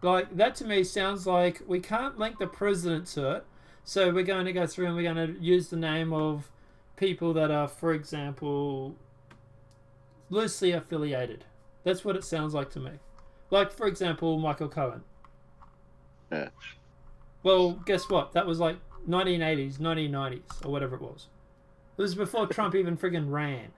Like, that to me sounds like we can't link the president to it, so we're going to go through and we're going to use the name of people that are, for example, loosely affiliated. That's what it sounds like to me. Like, for example, Michael Cohen. Yeah. Well, guess what? That was like 1980s, 1990s, or whatever it was. It was before Trump even friggin' ran.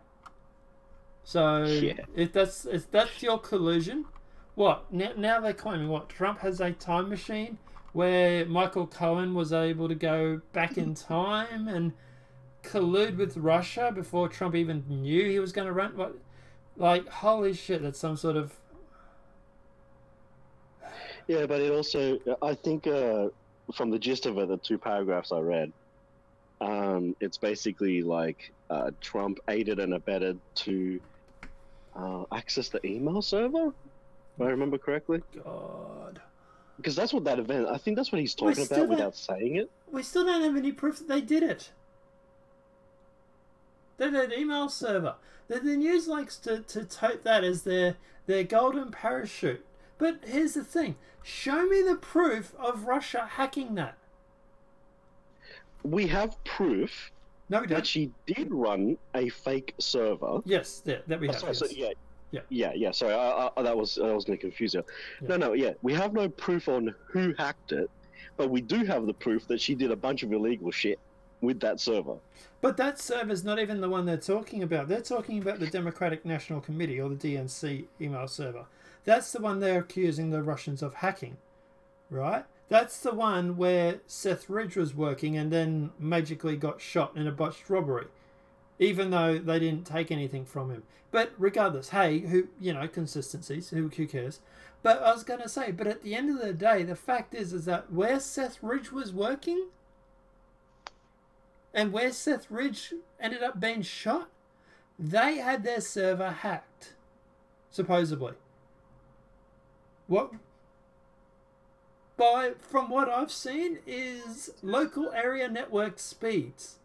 So, Yeah. if that's your collusion, what? Now they're claiming what? Trump has a time machine where Michael Cohen was able to go back in time and collude with Russia before Trump even knew he was going to run? What? Like, holy shit, that's some sort of... Yeah, but it also, I think, from the gist of it, the 2 paragraphs I read, it's basically like Trump aided and abetted to access the email server, if I remember correctly. God. Because that's what that event, I think that's what he's talking about without saying it. We still don't have any proof that they did it. They're an email server. The news likes to tote that as their golden parachute. But here's the thing. Show me the proof of Russia hacking that. We have proof No, we don't. that she did run a fake server. Yes, that we have. Sorry, yes. yeah. Sorry, I was going to confuse you. Yeah. No. We have no proof on who hacked it, but we do have the proof that she did a bunch of illegal shit with that server. But that server's not even the one they're talking about. They're talking about the Democratic National Committee, or the DNC email server. That's the one they're accusing the Russians of hacking, right? That's the one where Seth Ridge was working and then magically got shot in a botched robbery, even though they didn't take anything from him. But regardless, hey, consistencies, who cares? But I was going to say, but at the end of the day, the fact is that where Seth Ridge was working and where Seth Ridge ended up being shot, they had their server hacked, supposedly. From what I've seen is local area network speeds,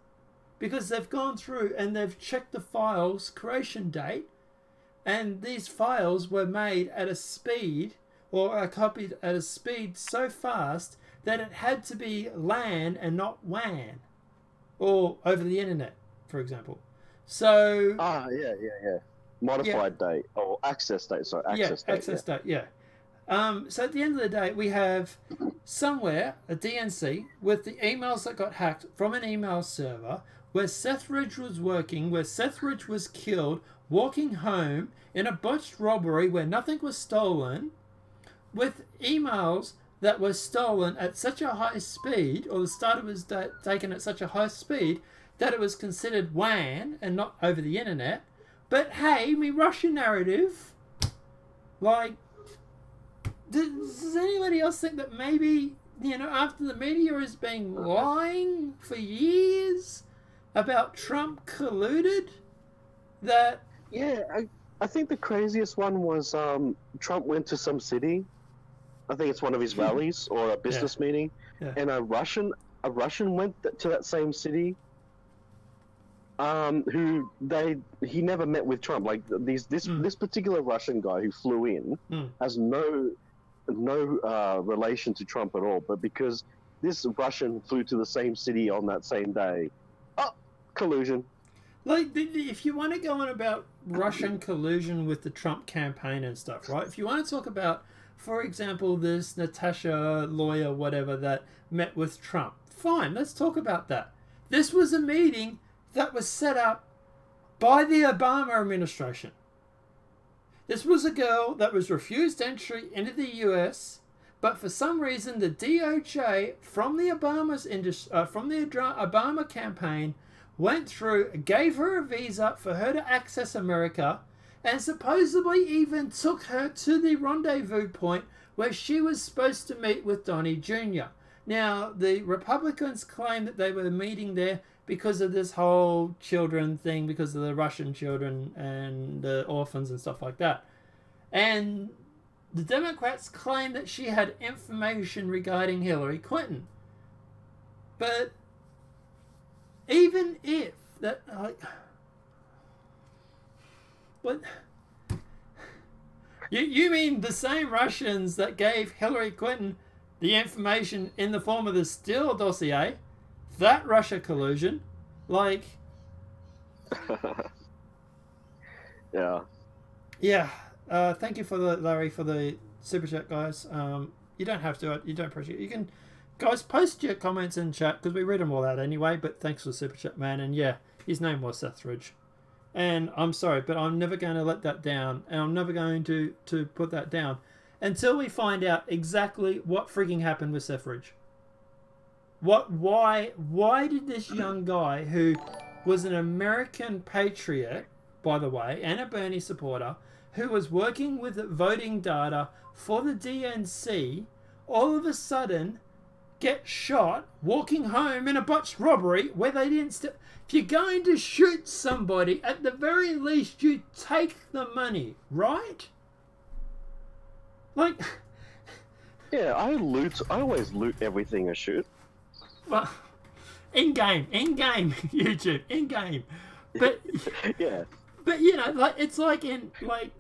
because they've gone through and they've checked the file's creation date, and these files were made at a speed, or are copied at a speed so fast that it had to be LAN and not WAN, or over the internet, for example. So Yeah. Modified date, or access date. Sorry, access date. Yeah. So at the end of the day, we have somewhere a DNC with the emails that got hacked from an email server where Seth Ridge was working, where Seth Ridge was killed, walking home in a botched robbery where nothing was stolen, with emails that were stolen at such a high speed, or the data was taken at such a high speed that it was considered WAN and not over the internet. But hey, me Russian narrative, like... Does anybody else think that maybe, after the media has been lying for years about Trump colluded, that... Yeah, I think the craziest one was Trump went to some city. I think it's one of his rallies or a business meeting, and a Russian went to that same city. He never met with Trump. Like this particular Russian guy who flew in has no relation to Trump at all, but because this Russian flew to the same city on that same day, collusion. Like, if you want to go on about Russian collusion with the Trump campaign and stuff, right? If you want to talk about, for example, this Natasha lawyer, whatever, that met with Trump, fine, let's talk about that. This was a meeting that was set up by the Obama administration. This was a girl that was refused entry into the US, but for some reason the DOJ from the Obama campaign went through, gave her a visa for her to access America, and supposedly even took her to the rendezvous point where she was supposed to meet with Donnie Jr. Now, the Republicans claim that they were meeting there because of this whole children thing, because of the Russian children and the orphans and stuff like that. And the Democrats claim that she had information regarding Hillary Clinton. But even if that, like, what? You mean the same Russians that gave Hillary Clinton the information in the form of the Steele dossier, that Russia collusion, like... Yeah. Yeah. Thank you for Larry, for the super chat, guys. You don't have to. You don't appreciate it. You can, guys, post your comments in chat because we read them all out anyway. But thanks for the super chat, man. And yeah, his name was Sethridge. And I'm sorry, but I'm never going to let that down, and I'm never going to put that down until we find out exactly what freaking happened with Sethridge. Why did this young guy, who was an American patriot, by the way, and a Bernie supporter, who was working with voting data for the DNC, all of a sudden get shot walking home in a botched robbery where they didn't... If you're going to shoot somebody, at the very least you take the money, right? Like... Yeah, I always loot everything I shoot. Well, in-game, YouTube, in-game. But... Yeah. But, you know, like, it's like in a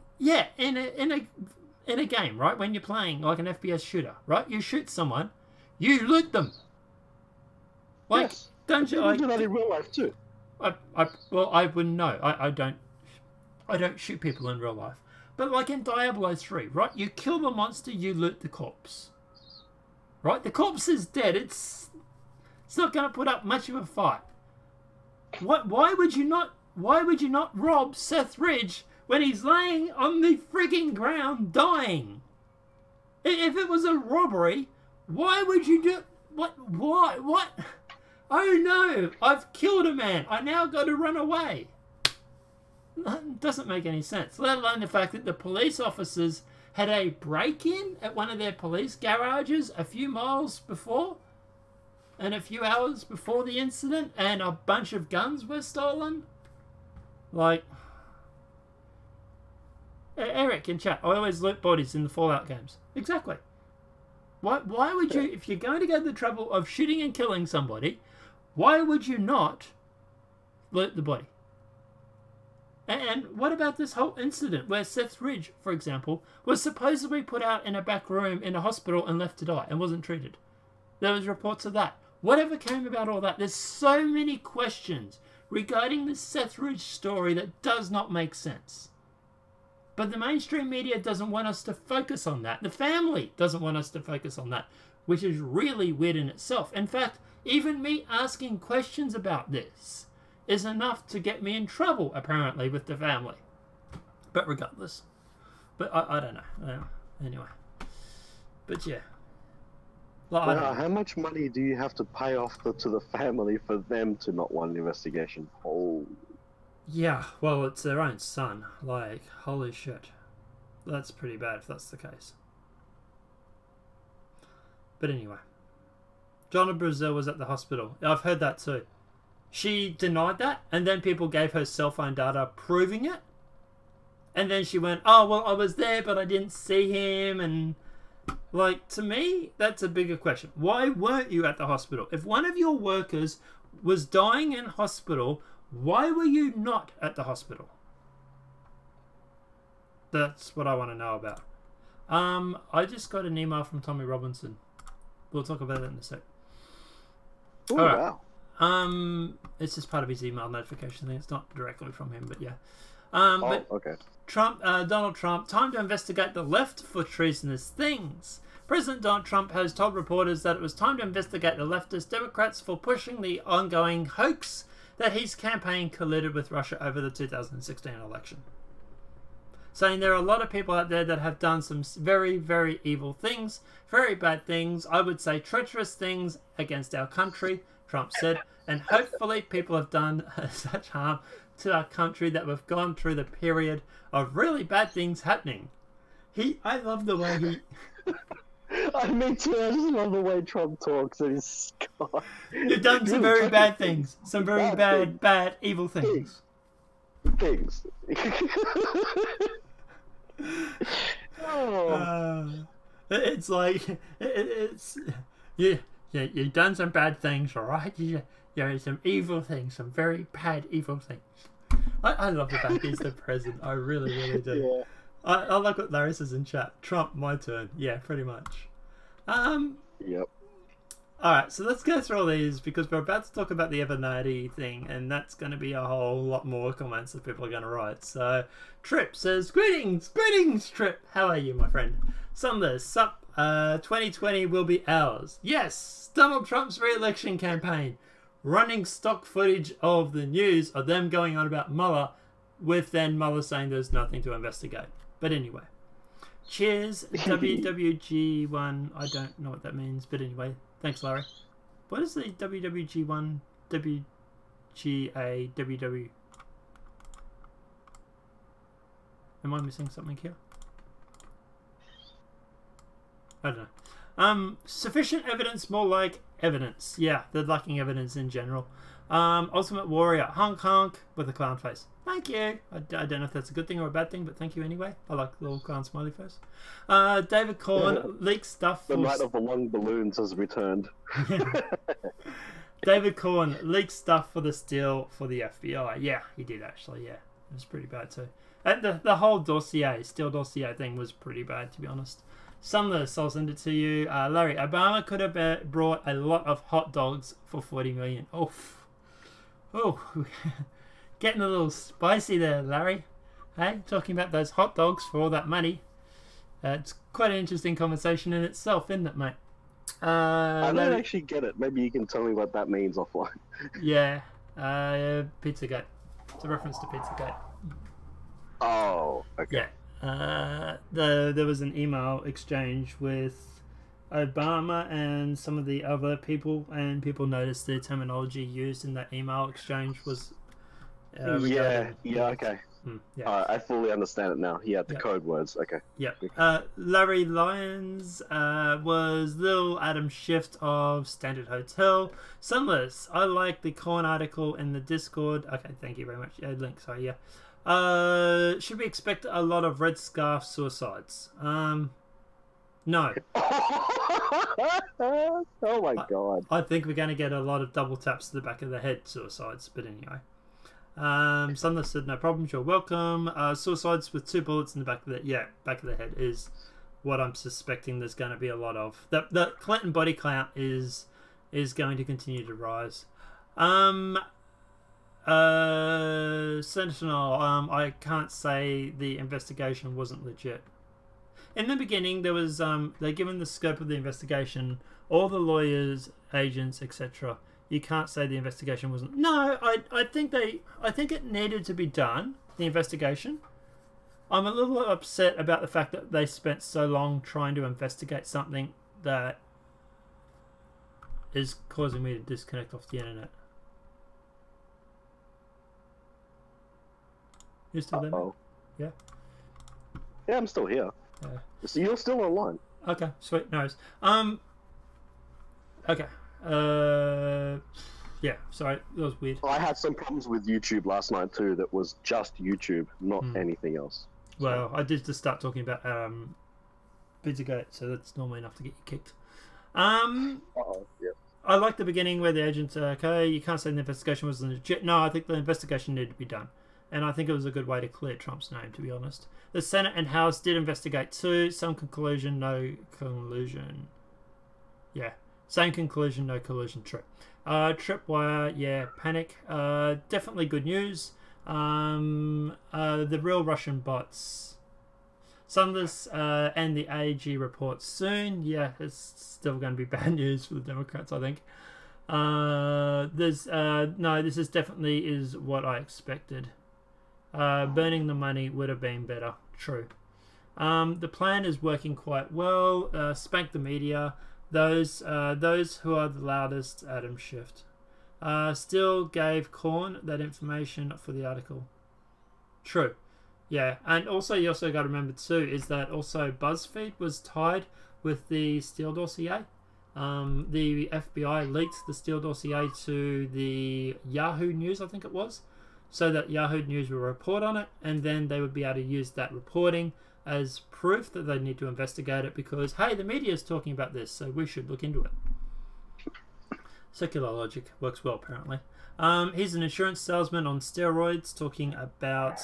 game, right? When you're playing like an FPS shooter, right? You shoot someone, you loot them. Like, yes. don't you? You do that in real life too. Well, I wouldn't know. I don't shoot people in real life. But like in Diablo 3, right? You kill the monster, you loot the corpse. Right? The corpse is dead. It's not going to put up much of a fight. Why would you not rob Sethridge when he's laying on the frigging ground dying? If it was a robbery, why would you do... Why? What? Oh no, I've killed a man. I now got to run away. That doesn't make any sense. Let alone the fact that the police officers had a break-in at one of their police garages a few miles before, and a few hours before the incident, and a bunch of guns were stolen. Like, Eric in chat, I always loot bodies in the Fallout games. Exactly. Why would you, if you're going to go to the trouble of shooting and killing somebody, why would you not loot the body? And what about this whole incident where Sethridge, for example, was supposedly put out in a back room in a hospital and left to die and wasn't treated? There was reports of that. Whatever came about all that? There's so many questions regarding the Sethridge story that does not make sense. But the mainstream media doesn't want us to focus on that. The family doesn't want us to focus on that, which is really weird in itself. In fact, even me asking questions about this is enough to get me in trouble, apparently, with the family. But regardless. But I don't know. Anyway. But yeah. Like, How much money do you have to pay off to the family for them to not want an investigation? Oh. Yeah, well, it's their own son. Like, holy shit. That's pretty bad if that's the case. But anyway. Jonna Brazil was at the hospital. I've heard that too. She denied that, and then people gave her cell phone data proving it. And then she went, oh, well, I was there, but I didn't see him, and... Like, to me, that's a bigger question. Why weren't you at the hospital? If one of your workers was dying in hospital, why were you not at the hospital? That's what I want to know about. I just got an email from Tommy Robinson. We'll talk about that in a sec. Ooh, all right. Wow. It's just part of his email notification thing. It's not directly from him, but yeah. Oh, okay. Donald Trump, time to investigate the left for treasonous things. President Donald Trump has told reporters that it was time to investigate the leftist Democrats for pushing the ongoing hoax that his campaign colluded with Russia over the 2016 election. saying there are a lot of people out there that have done some very, very evil things, very bad things, I would say treacherous things against our country, Trump said, and hopefully people have done such harm to our country that we've gone through the period of really bad things happening. I love the way he... Me too. I just love the way Trump talks. And he's God. You've done some very bad things. Some very bad, evil things. Things. It's like it's you've done some bad things, all right? Some evil things, some very bad evil things. I love the fact he's the president. I really, really do. Yeah. I like what Larry says in chat. Trump, my turn. Yeah, pretty much. Yep. Alright, so let's go through all these because we're about to talk about the Avenatti thing, and that's going to be a whole lot more comments that people are going to write. So, Trip says, Greetings, Trip. How are you, my friend? Sumler, sup, 2020 will be ours. Yes, Donald Trump's re-election campaign. Running stock footage of the news of them going on about Muller, with then Muller saying there's nothing to investigate. But anyway. Cheers, WWG1. I don't know what that means, but anyway. Thanks, Larry. What is the WWG1, WGA, WW? Am I missing something here? I don't know. Sufficient evidence, more like evidence. Yeah, they're lacking evidence in general. Ultimate Warrior, honk honk, with a clown face. Thank you. I don't know if that's a good thing or a bad thing, but thank you anyway. I like the little clown smiley face. David Corn leaks stuff. The Night of the Long Balloons has returned. David Corn leaks stuff for the steal for the FBI. Yeah, he did actually. Yeah, it was pretty bad too. And the whole steal dossier thing was pretty bad, to be honest. Some of this, I'll send it to you. Larry, Obama could have brought a lot of hot dogs for 40 million. Oh. Getting a little spicy there, Larry. Hey, talking about those hot dogs for all that money. It's quite an interesting conversation in itself, isn't it, mate? I don't actually get it. Maybe you can tell me what that means offline. Yeah. Pizzagate. It's a reference to Pizzagate. Oh, okay. Yeah. There was an email exchange with Obama and some of the other people, and people noticed the terminology used in that email exchange was... okay. Yeah. I fully understand it now. Yeah, the code words. Okay. Yeah. Larry Lyons was Lil Adam Shift of Standard Hotel. Sunless. I like the Corn article in the Discord. Okay, thank you very much. Link, sorry, yeah. Should we expect a lot of red scarf suicides? No. Oh my god. I think we're going to get a lot of double taps to the back of the head suicides, but anyway. Sunless said no problems, you're welcome. Suicides with 2 bullets in the back of the back of the head is what I'm suspecting there's going to be a lot of. The Clinton body count is going to continue to rise. Sentinel, I can't say the investigation wasn't legit. In the beginning, there was they're given the scope of the investigation, all the lawyers, agents, etc. You can't say the investigation wasn't. No, I think it needed to be done. The investigation. I'm a little upset about the fact that they spent so long trying to investigate something that is causing me to disconnect off the internet. You still there? Yeah. Yeah, I'm still here. Yeah. So you're still online. Okay, sweet. No worries. Okay. Yeah, sorry, that was weird. I had some problems with YouTube last night too. That was just YouTube, not anything else. Well, I did just start talking about Pizzagate, so that's normally enough to get you kicked. Yeah. I like the beginning where the agents are okay. You can't say the investigation was legit. No, I think the investigation needed to be done. And I think it was a good way to clear Trump's name, to be honest. The Senate and House did investigate too. Some conclusion, no collusion. Yeah. Same conclusion, no collusion. True. Tripwire, yeah. Panic. Definitely good news. The real Russian bots. Some of this and the AG reports soon. Yeah, it's still going to be bad news for the Democrats, I think. No, this is definitely is what I expected. Burning the money would have been better. true. The plan is working quite well. Spank the media. Those who are the loudest, Adam Schiff. Still gave Korn that information for the article. True. Yeah, and also you also got to remember too is that also BuzzFeed was tied with the Steele dossier. The FBI leaked the Steele dossier to the Yahoo News, I think it was, so that Yahoo News will report on it, and then they would be able to use that reporting as proof that they need to investigate it because, hey, the media is talking about this, so we should look into it. Circular logic works well, apparently. He's an insurance salesman on steroids talking about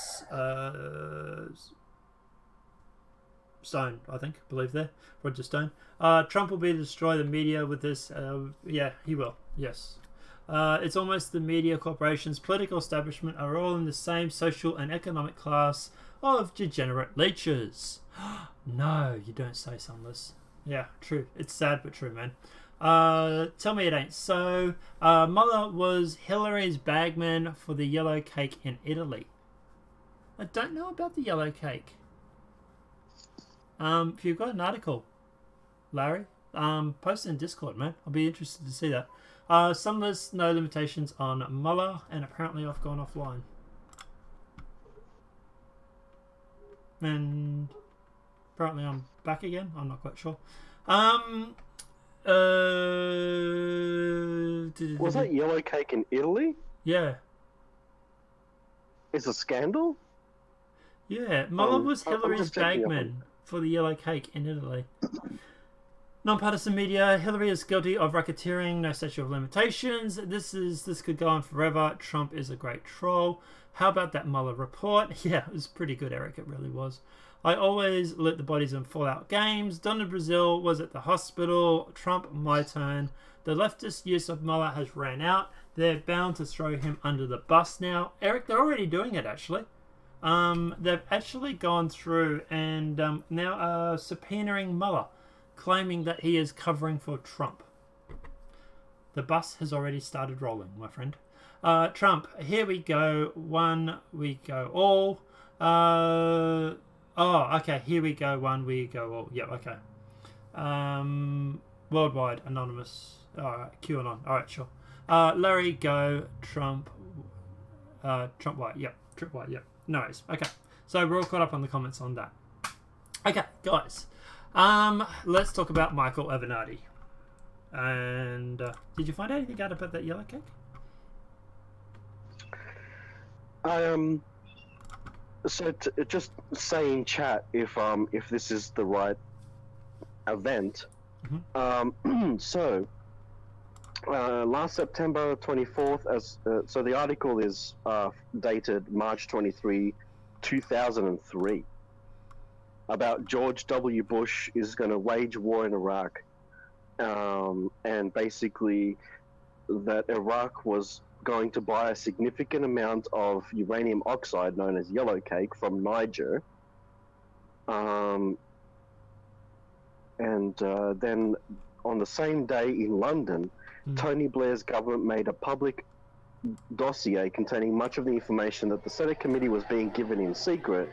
Stone, I believe there. Roger Stone. Trump will be to destroy the media with this. Yeah, he will. Yes. It's almost the media corporations, political establishment are all in the same social and economic class of degenerate leeches. No, you don't say, Sunless. Yeah, true. It's sad but true, man. Tell me it ain't so. Muller was Hillary's bagman for the yellow cake in Italy. I don't know about the yellow cake. If you've got an article, Larry, post it in Discord, man. I'll be interested to see that. Sunless, no limitations on Muller, and apparently I've gone offline. And apparently I'm back again. I'm not quite sure. Was that yellow cake in Italy? Yeah. It's a scandal? Yeah, Muller was I'm Hillary's just checking up bagman for the yellow cake in Italy. Non-partisan media, Hillary is guilty of racketeering, no statute of limitations. This could go on forever. Trump is a great troll. How about that Muller report? Yeah, it was pretty good, Eric. It really was. I always lit the bodies in Fallout games. Donna Brazil was at the hospital. Trump, my turn. The leftist use of Muller has ran out. They're bound to throw him under the bus now. Eric, they're already doing it, actually. They've actually gone through and now are subpoenaing Muller, claiming that he is covering for Trump. The bus has already started rolling, my friend. Trump, here we go. One, we go all. Oh, okay, here we go. One, we go all. Yep, okay. Worldwide, anonymous. Alright, QAnon. Alright, sure. Larry, go. Trump. Trump White. Yep. Trip White. Yep. No worries. Okay. So we're all caught up on the comments on that. Okay, guys. Let's talk about Michael Avenatti. And did you find anything out about that yellow cake? So just say in chat if this is the right event. So last September 24th, so the article is dated March 23, 2003, about George W. Bush is going to wage war in Iraq, and basically that Iraq was going to buy a significant amount of uranium oxide known as yellow cake from Niger, and then on the same day in London, Tony Blair's government made a public dossier containing much of the information that the Senate committee was being given in secret,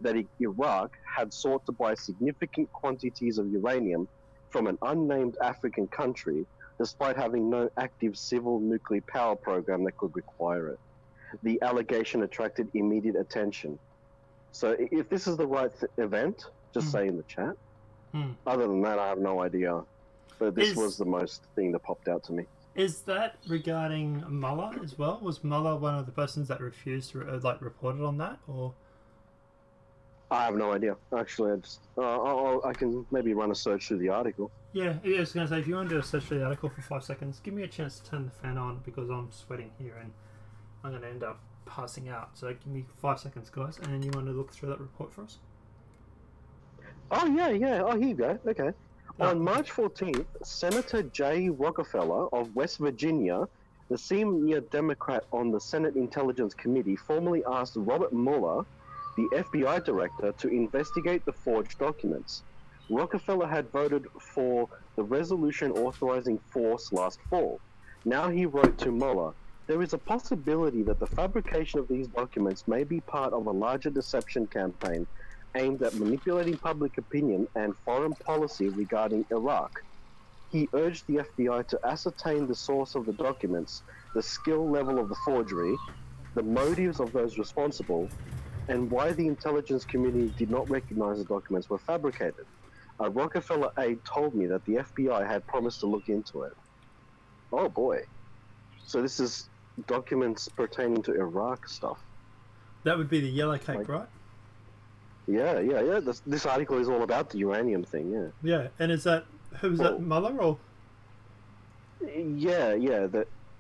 that Iraq had sought to buy significant quantities of uranium from an unnamed African country, despite having no active civil nuclear power program that could require it. The allegation attracted immediate attention. So if this is the right event, just say in the chat. Other than that, I have no idea. But this was the most thing that popped out to me. Is that regarding Muller as well? Was Muller one of the persons that refused to reported on that, or? I have no idea. Actually, I just I can maybe run a search through the article. Yeah, I was going to say, if you want to do a search through the article for 5 seconds, give me a chance to turn the fan on because I'm sweating here and I'm going to end up passing out. So give me 5 seconds, guys, and you want to look through that report for us? Oh, yeah. Oh, here you go. Okay. On March 14th, Senator Jay Rockefeller of West Virginia, the senior Democrat on the Senate Intelligence Committee, formally asked Robert Mueller, the FBI director, to investigate the forged documents. Rockefeller had voted for the resolution authorizing force last fall. Now he wrote to Mueller, there is a possibility that the fabrication of these documents may be part of a larger deception campaign aimed at manipulating public opinion and foreign policy regarding Iraq. He urged the FBI to ascertain the source of the documents, the skill level of the forgery, the motives of those responsible, and why the intelligence community did not recognize the documents were fabricated. A Rockefeller aide told me that the FBI had promised to look into it. Oh boy. So this is documents pertaining to Iraq stuff. That would be the yellow cake, right? Yeah. This article is all about the uranium thing, yeah. Yeah, and is that, who's that, Muller or?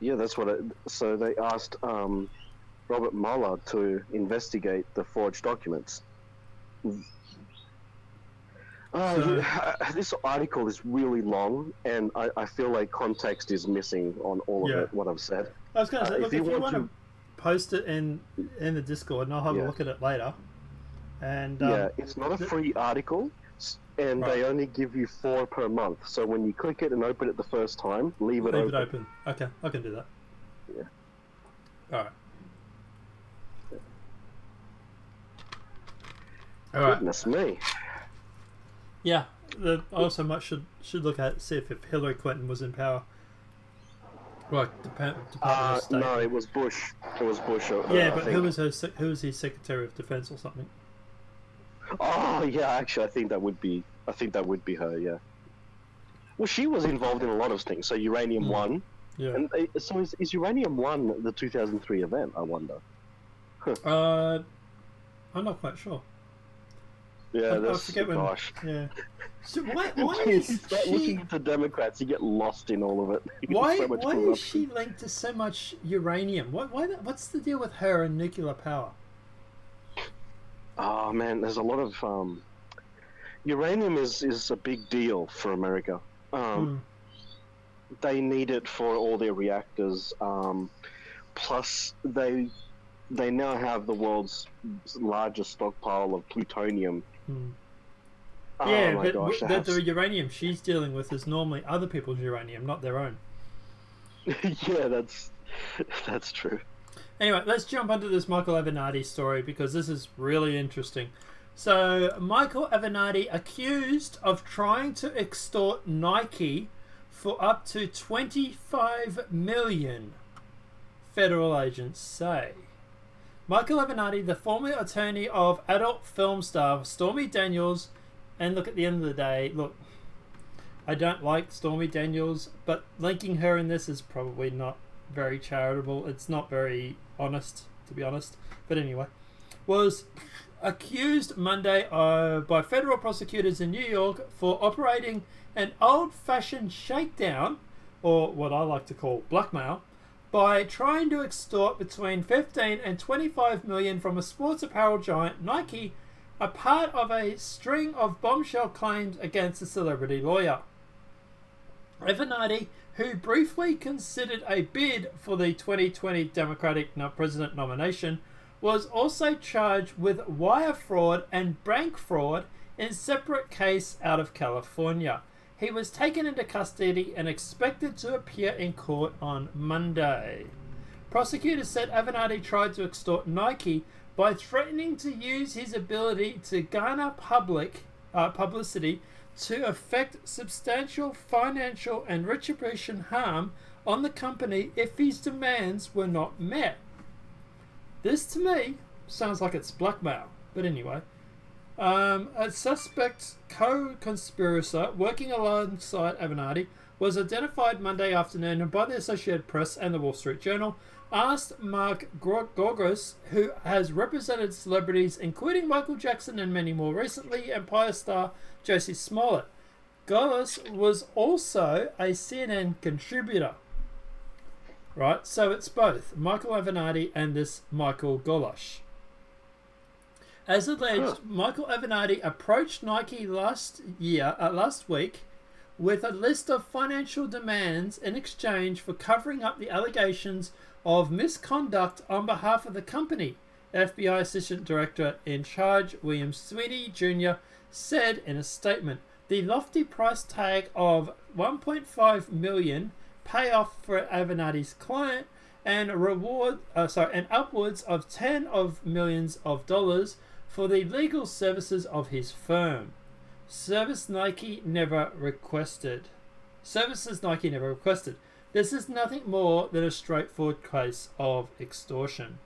That's what it, so they asked Robert Muller to investigate the forged documents. This article is really long, and I feel like context is missing on all of it, what I've said. I was going to say, look, if you want to post it in the Discord, and I'll have a look at it later. And it's not a free article, and they only give you 4 per month. So when you click it and open it the first time, leave it open. Okay, I can do that. Yeah. All right. All right. Goodness me. Yeah. I also should look at it, see if Hillary Clinton was in power. Right, Department of State. No, it was Bush. It was Bush. Yeah, but who was his Secretary of Defense or something? Oh yeah, actually, I think that would be her. Yeah. Well, she was involved in a lot of things. So Uranium One. Yeah. And so is Uranium One the 2003 event? I wonder. I'm not quite sure. Yeah, I forget when. Gosh. Yeah. So why is is start she looking at the Democrats? You get lost in all of it. why is she linked to so much uranium? What's the deal with her and nuclear power? Oh man, there's a lot of uranium is a big deal for America. They need it for all their reactors. Plus, they now have the world's largest stockpile of plutonium. Yeah, my but gosh, the uranium she's dealing with is normally other people's uranium, not their own. Yeah, that's true. Anyway, let's jump onto this Michael Avenatti story because this is really interesting. So, Michael Avenatti accused of trying to extort Nike for up to $25 million, federal agents say. Michael Avenatti, the former attorney of adult film star Stormy Daniels, and look, at the end of the day, look, I don't like Stormy Daniels, but linking her in this is probably not very charitable. It's not very honest, to be honest. But anyway, was accused Monday by federal prosecutors in New York for operating an old-fashioned shakedown, or what I like to call blackmail, by trying to extort between 15 and 25 million from a sports apparel giant, Nike, a part of a string of bombshell claims against a celebrity lawyer. Avenatti, who briefly considered a bid for the 2020 Democratic president nomination, was also charged with wire fraud and bank fraud in separate case out of California. He was taken into custody and expected to appear in court on Monday. Prosecutors said Avenatti tried to extort Nike by threatening to use his ability to garner publicity to effect substantial financial and retribution harm on the company if his demands were not met. This, to me, sounds like it's blackmail. But anyway, a suspect co-conspirator working alongside Avenatti was identified Monday afternoon by the Associated Press and the Wall Street Journal. Asked Mark Gorgas, who has represented celebrities including Michael Jackson and many more recently, Empire star Josie Smollett. Gorgas was also a CNN contributor. Right, so it's both Michael Avenatti and this Michael Golosh. As alleged, Michael Avenatti approached Nike last week with a list of financial demands in exchange for covering up the allegations of misconduct on behalf of the company. FBI Assistant Director in charge William Sweeney Jr. said in a statement, the lofty price tag of $1.5 million payoff for Avenatti's client and upwards of $10 of millions of dollars for the legal services of his firm. Services Nike never requested. This is nothing more than a straightforward case of extortion.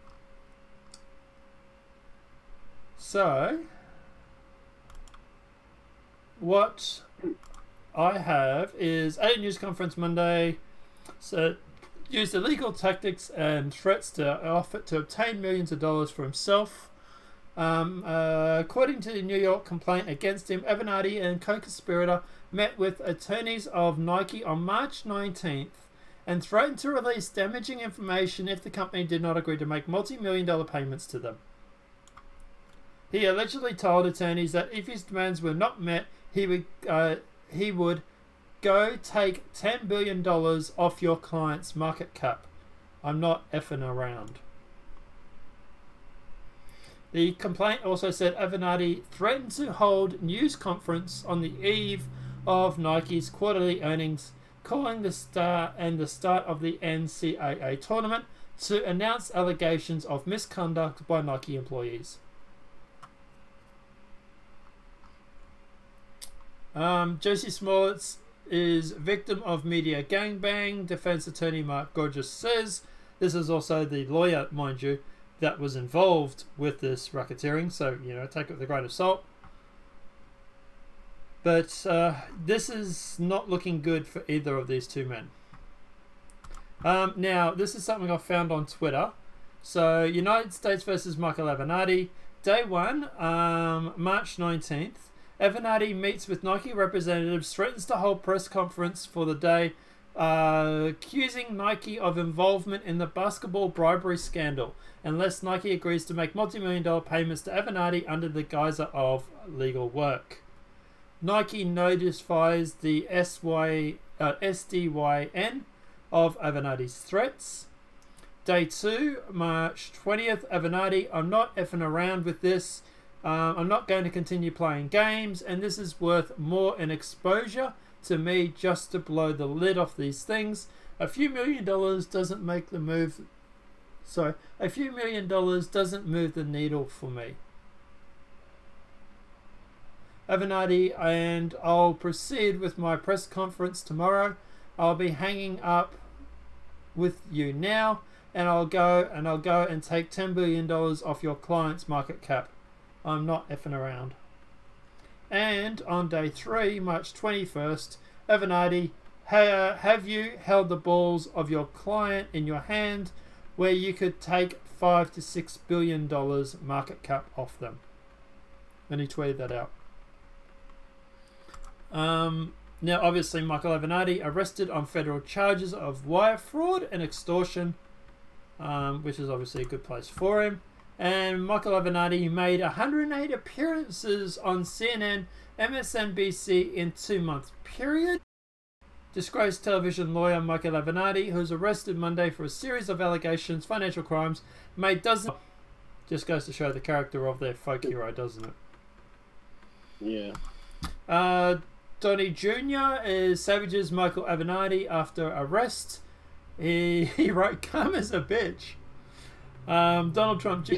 So, what I have is a news conference Monday. So, used illegal tactics and threats to offer to obtain millions of dollars for himself. According to the New York complaint against him, Avenatti and co-conspirator met with attorneys of Nike on March 19th and threatened to release damaging information if the company did not agree to make multi-million-dollar payments to them. He allegedly told attorneys that if his demands were not met, he would go take $10 billion off your client's market cap. I'm not effing around. The complaint also said Avenatti threatened to hold news conference on the eve of Nike's quarterly earnings, calling the start of the NCAA tournament to announce allegations of misconduct by Nike employees. Josie Smollett is victim of media gangbang, defense attorney Mark Gorgeous says. This is also the lawyer, mind you, that was involved with this racketeering, so, you know, take it with a grain of salt. But this is not looking good for either of these two men. Now, this is something I found on Twitter. So, United States versus Michael Avenatti, day 1, March 19th. Avenatti meets with Nike representatives, threatens to hold press conference for the day, accusing Nike of involvement in the basketball bribery scandal, unless Nike agrees to make multi-million-dollar payments to Avenatti under the guise of legal work. Nike notifies the SDYN of Avenatti's threats. Day 2, March 20th, Avenatti, I'm not effing around with this. I'm not going to continue playing games, and this is worth more in exposure to me just to blow the lid off these things. A few $1 million doesn't make the move. Sorry, a few $1 million doesn't move the needle for me. Avenatti, and I'll proceed with my press conference tomorrow. I'll be hanging up with you now, and I'll go and take $10 billion off your client's market cap. I'm not effing around. And on day 3, March 21st, Avenatti, have you held the balls of your client in your hand where you could take $5 to $6 billion market cap off them? And he tweeted that out. Now, obviously, Michael Avenatti arrested on federal charges of wire fraud and extortion, which is obviously a good place for him. And Michael Avenatti made 108 appearances on CNN, MSNBC in 2-month period. Disgraced television lawyer Michael Avenatti, who was arrested Monday for a series of allegations, financial crimes, made dozens. Just goes to show the character of their folk hero, doesn't it? Yeah. Donnie Jr. is Savage's Michael Avenatti after arrest. He wrote, "Come as a bitch." Donald Trump Jr.,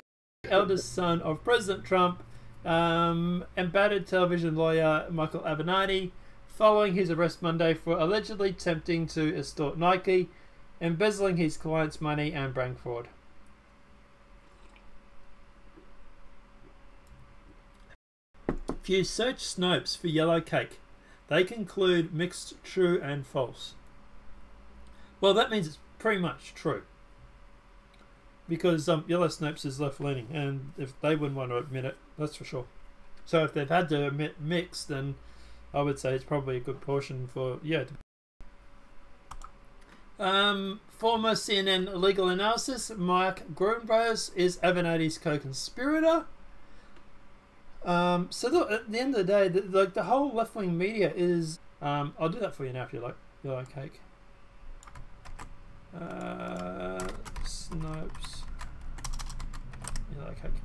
eldest son of President Trump, embattled television lawyer Michael Avenatti following his arrest Monday for allegedly attempting to extort Nike, embezzling his client's money and bank fraud. If you search Snopes for yellow cake, they conclude mixed true and false. Well, that means it's pretty much true. Because Yellow Snopes is left-leaning, and if they wouldn't want to admit it, that's for sure. So if they've had to admit mixed, then I would say it's probably a good portion for, yeah. Former CNN legal analysis Mike Grunberg is Avenatti's co-conspirator. So look, at the end of the day, the whole left-wing media is... I'll do that for you now if you like. Yellow cake. Snopes. Yellow cake.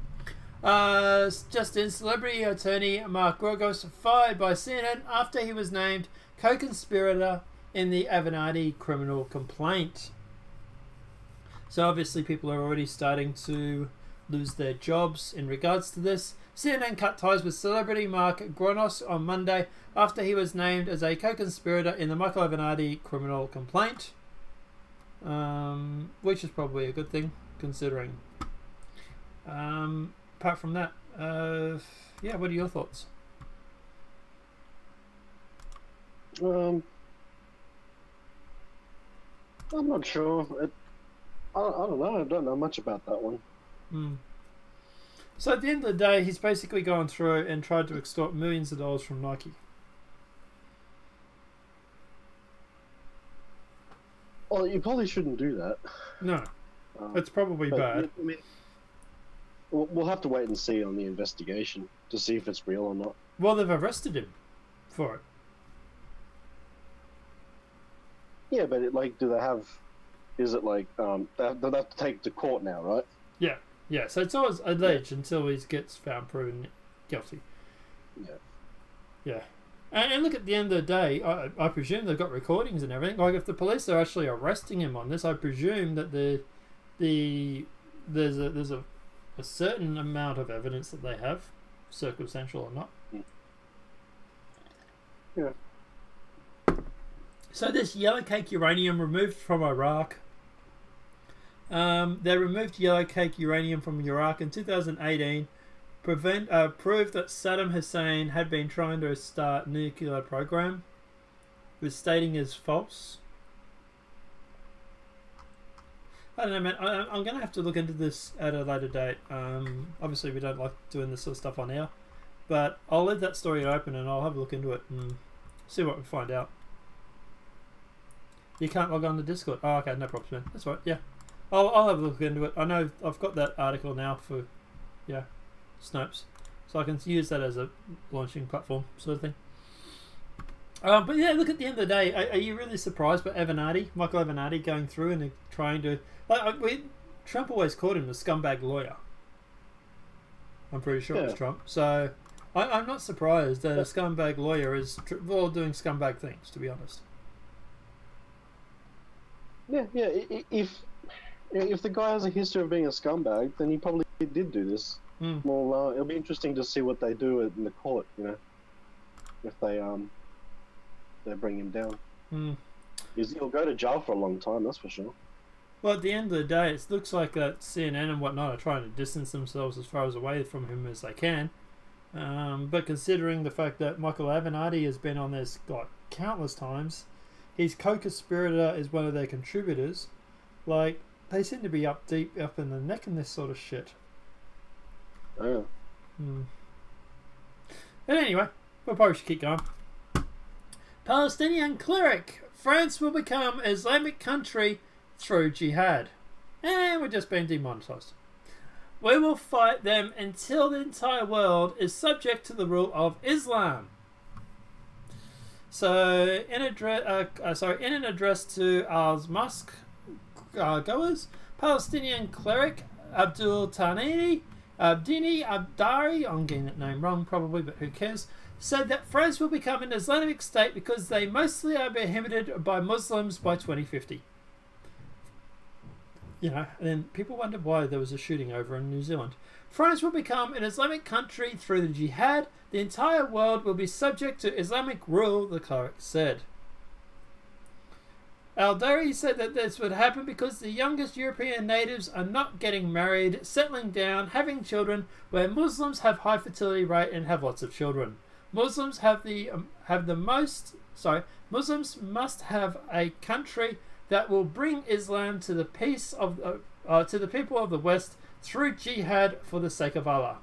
Justin celebrity attorney Mark Gorgos fired by CNN after he was named co-conspirator in the Avenatti criminal complaint. So obviously people are already starting to lose their jobs in regards to this. CNN cut ties with celebrity Mark Gronos on Monday after he was named as a co-conspirator in the Michael Avenatti criminal complaint, which is probably a good thing considering. Apart from that, yeah, what are your thoughts? I'm not sure. I don't know. I don't know much about that one. So at the end of the day, he's basically gone through and tried to extort millions of dollars from Nike. Well, you probably shouldn't do that. No, it's probably bad. I mean, we'll have to wait and see on the investigation to see if it's real or not. Well, they've arrested him for it. Yeah, but do they have? Is it like they have to take it to court now, right? Yeah. Yeah, so it's always alleged until he gets found proven guilty. Yeah. Yeah. And look, at the end of the day, I presume they've got recordings and everything. Like, if the police are actually arresting him on this, I presume that there's a certain amount of evidence that they have, circumstantial or not. Yeah. So this yellow cake uranium removed from Iraq. They removed yellow cake uranium from Iraq in 2018, proved that Saddam Hussein had been trying to start nuclear program, was stating is false. I don't know, man. I'm going to have to look into this at a later date. Obviously, we don't like doing this sort of stuff on air, but I'll leave that story open and I'll have a look into it and see what we find out. You can't log on to Discord. Oh, okay, no problem, man. That's right. Yeah. I'll have a look into it. I know I've got that article now for, yeah, Snopes, so I can use that as a launching platform sort of thing. But yeah, look, at the end of the day, are you really surprised by Michael Avenatti, going through and trying to, Trump always called him the scumbag lawyer. I'm pretty sure it was Trump. So I'm not surprised that a scumbag lawyer is doing scumbag things, to be honest. Yeah. If the guy has a history of being a scumbag, then he probably did do this. Well, it'll be interesting to see what they do in the court. If they bring him down. He'll go to jail for a long time. That's for sure. Well, at the end of the day, it looks like that CNN and whatnot are trying to distance themselves as far as away from him as they can. But considering the fact that Michael Avenatti has been on this countless times, his co-conspirator is one of their contributors. Like, they seem to be deep up in the neck in this sort of shit. Oh. But anyway, we probably should keep going. Palestinian cleric. France will become Islamic country through jihad. And we're just being demonetized. We will fight them until the entire world is subject to the rule of Islam. So, in an address to Al-Musk goers, Palestinian cleric Abdul Tanini Abdini Abdari, I'm getting that name wrong probably, but who cares, said that France will become an Islamic state because they mostly are prohibited by Muslims by 2050. And then people wondered why there was a shooting over in New Zealand. France will become an Islamic country through the jihad. The entire world will be subject to Islamic rule, the cleric said. Al-Dari said that this would happen because the youngest European natives are not getting married, settling down, having children, where Muslims have high fertility rate and have lots of children. Muslims Muslims must have a country that will bring Islam to the peace of to the people of the West through jihad for the sake of Allah.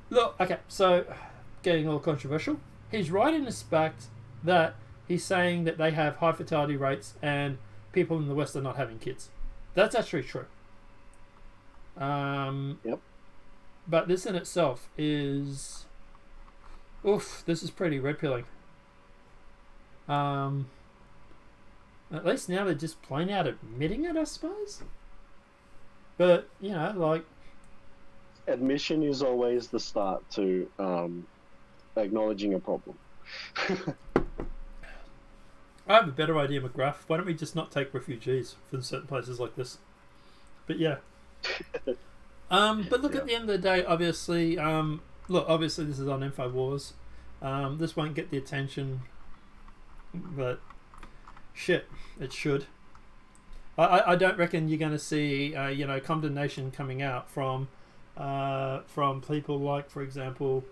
Look, okay, so getting a little controversial. He's right in the fact that he's saying that they have high fertility rates and people in the West are not having kids. That's actually true. Yep. But this in itself is... Oof, this is pretty red pilling. At least now they're just plain out admitting it, I suppose. But, admission is always the start to acknowledging a problem. I have a better idea, McGrath. Why don't we just not take refugees from certain places like this? But yeah. But look, at the end of the day, obviously, look, obviously this is on InfoWars. This won't get the attention, but shit, it should. I don't reckon you're going to see, you know, condemnation coming out from people like, for example,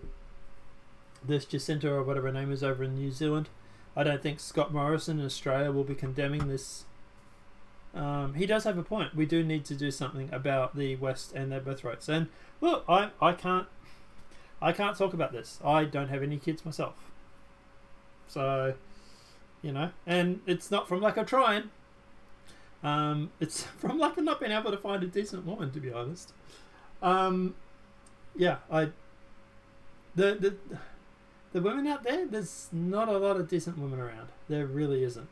this Jacinta or whatever her name is over in New Zealand. I don't think Scott Morrison in Australia will be condemning this. He does have a point. We do need to do something about the West and their birth rates. And look, I can't talk about this. I don't have any kids myself. So, you know, and it's not from lack of trying. It's from lack of not being able to find a decent woman, to be honest. Yeah, the women out there, there's not a lot of decent women around. There really isn't.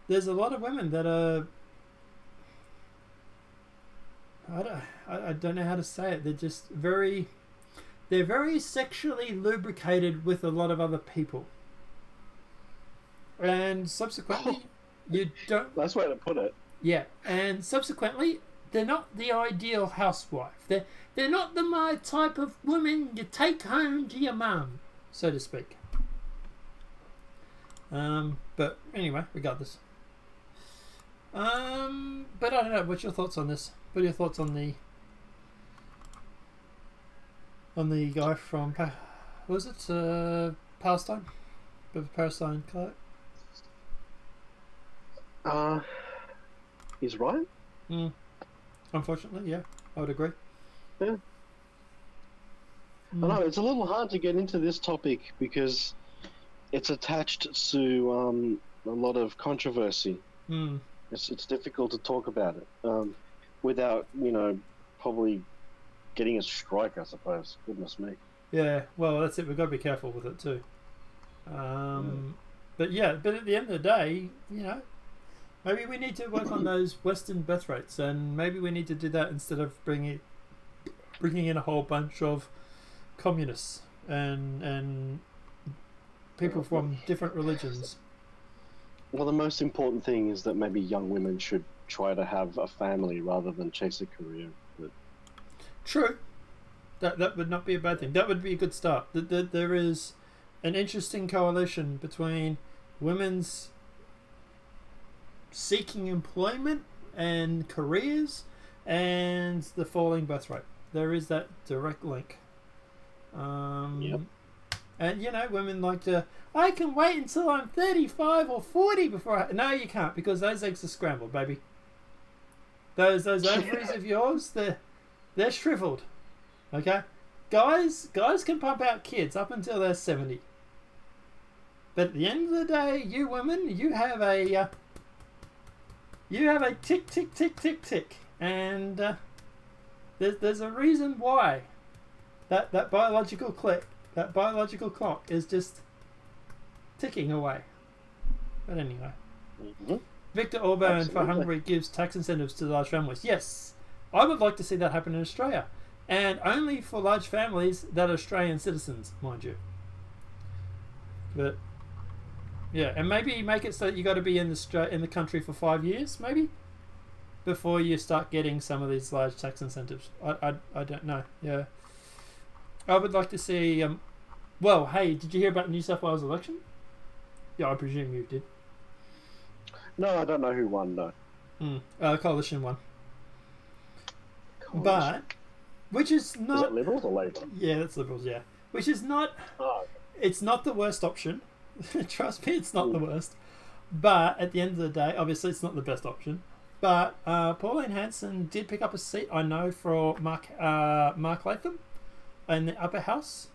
There's a lot of women that are, I don't know how to say it. They're just very sexually lubricated with a lot of other people, and subsequently, you don't. That's the way to put it. Yeah, and subsequently, they're not the ideal housewife. They're not my type of woman you take home to your mum, so to speak. But anyway, we got this. But I don't know. What's your thoughts on this? What are your thoughts on the guy from was it Palestine? Palestine, Clark? He's right. Unfortunately, yeah, I would agree. Yeah. I know it's a little hard to get into this topic because it's attached to a lot of controversy. It's difficult to talk about it without, you know, probably getting a strike, I suppose. Goodness me. Yeah, well, that's it. We've got to be careful with it too. But at the end of the day, you know, maybe we need to work on those Western birth rates, and maybe we need to do that instead of bringing in a whole bunch of communists and people from different religions. Well, the most important thing is that maybe young women should try to have a family rather than chase a career. But... True. That would not be a bad thing. That would be a good start. There is an interesting coalition between women's seeking employment and careers and the falling birth rate. There is that direct link. Yep. And you know, women like to, I can wait until I'm 35 or 40 before I... No, you can't, because those eggs are scrambled, baby. Those ovaries of yours, they're shriveled. Okay? Guys can pump out kids up until they're 70. But at the end of the day, you women, you have a tick, tick, tick, tick, tick. And there's a reason why that biological click, that biological clock is just ticking away. But anyway. Viktor Orban for Hungary gives tax incentives to large families. Yes, I would like to see that happen in Australia. And only for large families that are Australian citizens, mind you. But, yeah, and maybe make it so that you got to be in the country for 5 years, maybe, before you start getting some of these large tax incentives. I don't know, yeah. I would like to see... well, hey, did you hear about the New South Wales election? Yeah, I presume you did. No, I don't know who won, no. Coalition won. But, which is not... Is that Liberals or Labor? Yeah, that's Liberals, yeah. Which is not... Oh. It's not the worst option. Trust me, it's not the worst. But, at the end of the day, obviously it's not the best option. But, Pauline Hanson did pick up a seat, I know, for Mark Latham in the upper house.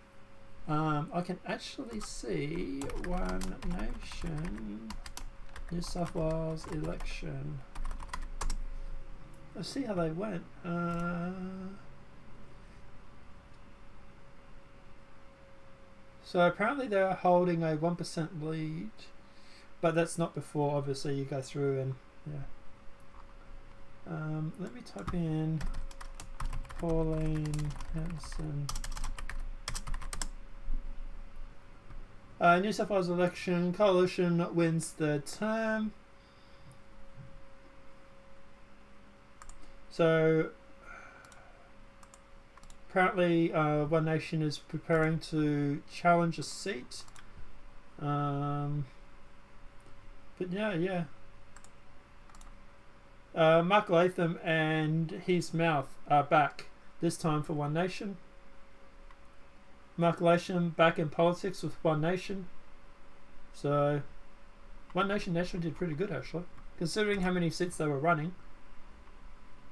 I can actually see One Nation New South Wales election. Let's see how they went. So apparently they're holding a 1% lead, but that's not before obviously you go through and yeah. Let me type in Pauline Hanson. New South Wales election, coalition wins third term. So apparently One Nation is preparing to challenge a seat. But yeah. Mark Latham and his mouth are back, this time for One Nation. Mark Latham back in politics with One Nation. So One Nation actually did pretty good, actually, considering how many seats they were running.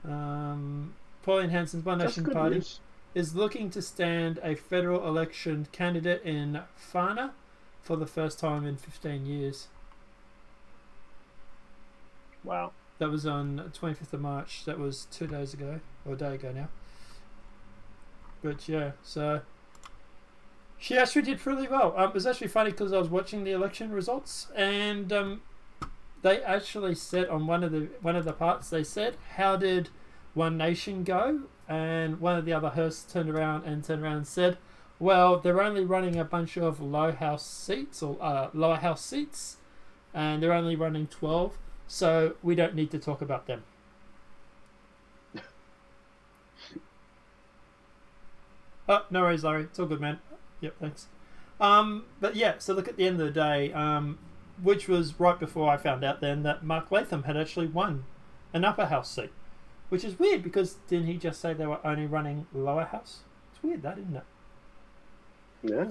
Pauline Hanson's One Nation Party is looking to stand a federal election candidate in Fana for the first time in 15 years. Wow. That was on 25th of March. That was 2 days ago, or a day ago now. But yeah, so she actually did really well. It was actually funny because I was watching the election results, and they actually said on one of the parts, they said, "How did One Nation go?" And one of the other hosts turned around and said, "Well, they're only running a bunch of lower house seats, and they're only running 12, so we don't need to talk about them." Oh, no worries, Larry. It's all good, man. Yep, thanks. But yeah, so look, at the end of the day, which was right before I found out then that Mark Latham had actually won an upper house seat, which is weird because didn't he just say they were only running lower house? It's weird, that, isn't it? Yeah.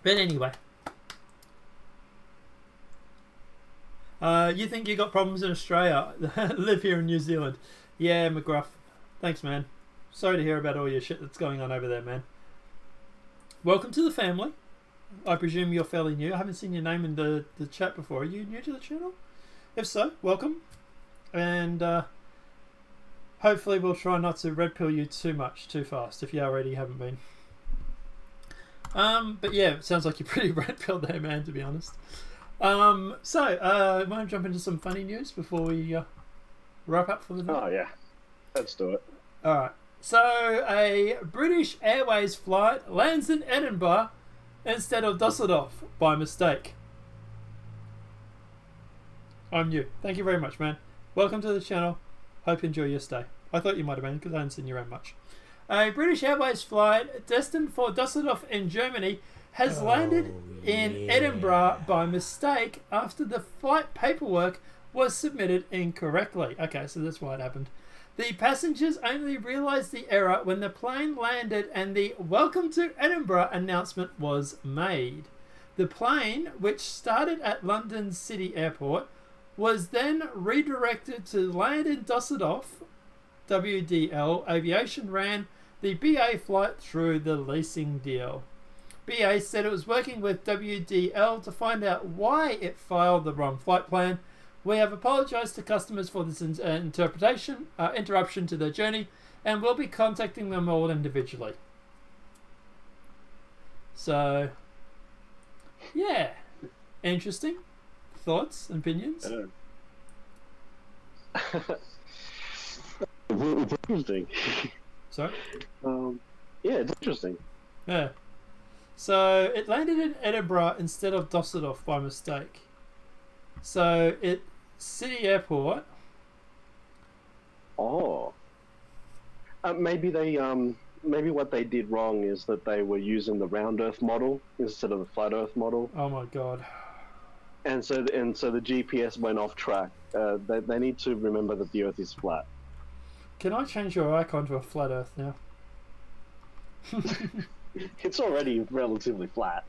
But anyway, you think you got problems in Australia? Live here in New Zealand. Yeah, McGruff. Thanks, man. Sorry to hear about all your shit that's going on over there, man. Welcome to the family. I presume you're fairly new. I haven't seen your name in the chat before. Are you new to the channel? If so, welcome. And hopefully we'll try not to red pill you too fast if you already haven't been. But yeah, it sounds like you're pretty red pilled there, man, to be honest. Want to jump into some funny news before we wrap up for the day? Oh yeah, let's do it. Alright, so a British Airways flight lands in Edinburgh instead of Dusseldorf by mistake. I'm new. Thank you very much, man. Welcome to the channel. Hope you enjoy your stay. I thought you might have been because I haven't seen you around much. A British Airways flight destined for Dusseldorf in Germany has landed in Edinburgh by mistake after the flight paperwork was submitted incorrectly. Okay, so that's why it happened. The passengers only realised the error when the plane landed and the "Welcome to Edinburgh" announcement was made. The plane, which started at London City Airport, was then redirected to land in Dusseldorf. WDL Aviation ran the BA flight through the leasing deal. BA said it was working with WDL to find out why it filed the wrong flight plan. "We have apologised to customers for this interruption to their journey, and we'll be contacting them all individually." So, yeah, interesting. Thoughts and opinions? It's interesting. Sorry? Yeah, it's interesting. Yeah. So it landed in Edinburgh instead of Dusseldorf by mistake. So City Airport. Oh. Maybe they maybe what they did wrong is that they were using the round Earth model instead of the flat Earth model. Oh my god. And so the GPS went off track. They need to remember that the Earth is flat. Can I change your icon to a flat Earth now? It's already relatively flat.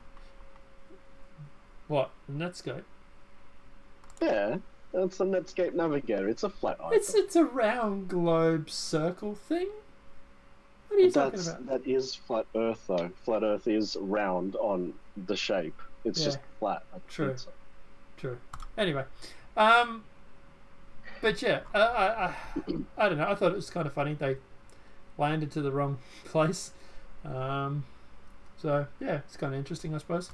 What? Netscape? Yeah, that's a Netscape Navigator. It's a flat icon. It's a round globe circle thing. What are you talking about? That is flat Earth though. Flat Earth is round on the shape. It's just flat. True. True. Anyway, but yeah, I don't know. I thought it was kind of funny they landed to the wrong place. So yeah, it's kind of interesting, I suppose.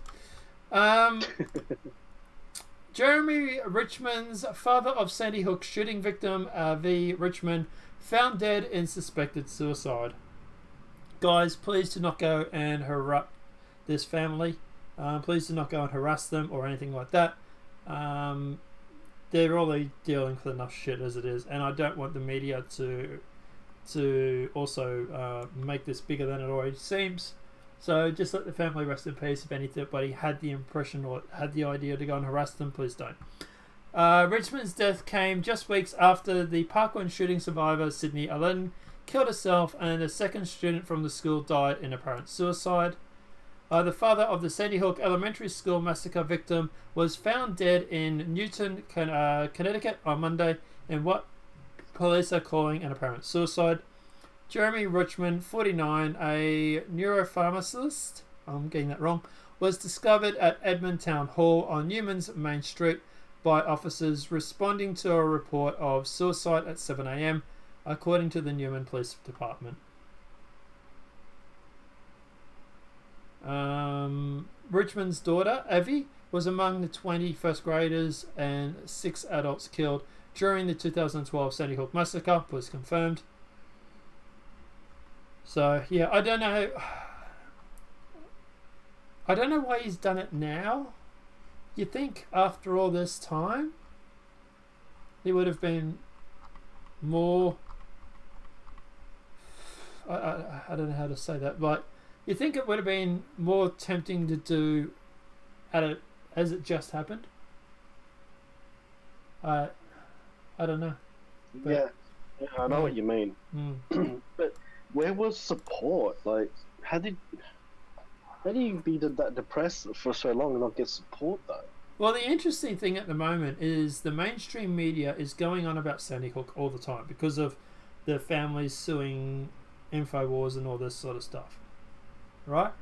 Jeremy Richmond's father of Sandy Hook shooting victim V. Richmond found dead in suspected suicide. Guys, please do not go and harass this family. Please do not go and harass them or anything like that. They're already dealing with enough shit as it is, and I don't want the media to to also make this bigger than it already seems. So just let the family rest in peace. If anybody had the impression or had the idea to go and harass them, please don't. Richmond's death came just weeks after the Parkland shooting survivor Sydney Allen killed herself, and a second student from the school died in apparent suicide. The father of the Sandy Hook Elementary School massacre victim was found dead in Newton, Connecticut on Monday in what police are calling an apparent suicide. Jeremy Richmond, 49, a neuropharmacist, I'm getting that wrong, was discovered at Edmond Town Hall on Newman's Main Street by officers responding to a report of suicide at 7 a.m, according to the Newman Police Department. Richmond's daughter, Evie, was among the 20 first graders and 6 adults killed during the 2012 Sandy Hook massacre, was confirmed. So, yeah, I don't know why he's done it now. You think after all this time, he would have been more... I don't know how to say that, but you think it would have been more tempting to do as it just happened? I don't know. But, yeah, I know what you mean. But where was support? Like, how do you be that depressed for so long and not get support though? Well, the interesting thing at the moment is the mainstream media is going on about Sandy Hook all the time because of the families suing InfoWars and all this sort of stuff, right?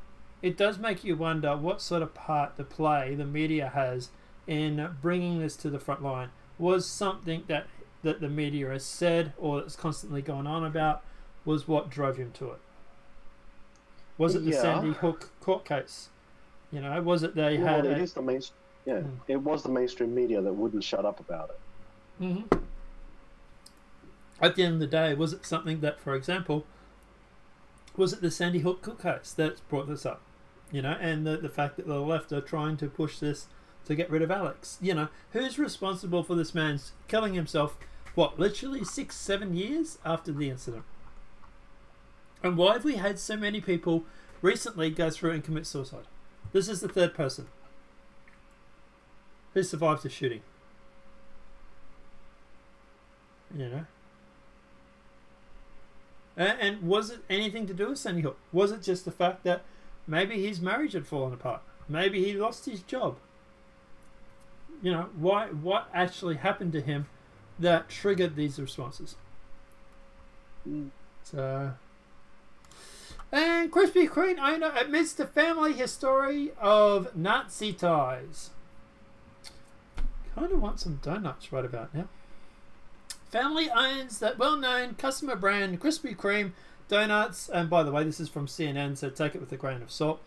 It does make you wonder what sort of part to play the media has in bringing this to the front line. Was something that the media has said or that's constantly gone on about was what drove him to it? Was it the Sandy Hook court case? You know, was it they had... It is the main... Yeah, it was the mainstream media that wouldn't shut up about it. Mm-hmm. At the end of the day, was it something that, for example, was it the Sandy Hook court case that brought this up? You know, and the fact that the left are trying to push this to get rid of Alex. You know, who's responsible for this man's killing himself, what, literally 6-7 years after the incident? And why have we had so many people recently go through and commit suicide? This is the third person who survived the shooting. You know? And was it anything to do with Sandy Hook? Was it just the fact that maybe his marriage had fallen apart? Maybe he lost his job? You know, what actually happened to him that triggered these responses? So... And Krispy Kreme owner admits to family history of Nazi ties. Kind of want some donuts right about now. Family owns that well-known customer brand Krispy Kreme donuts, and by the way, this is from CNN, so take it with a grain of salt.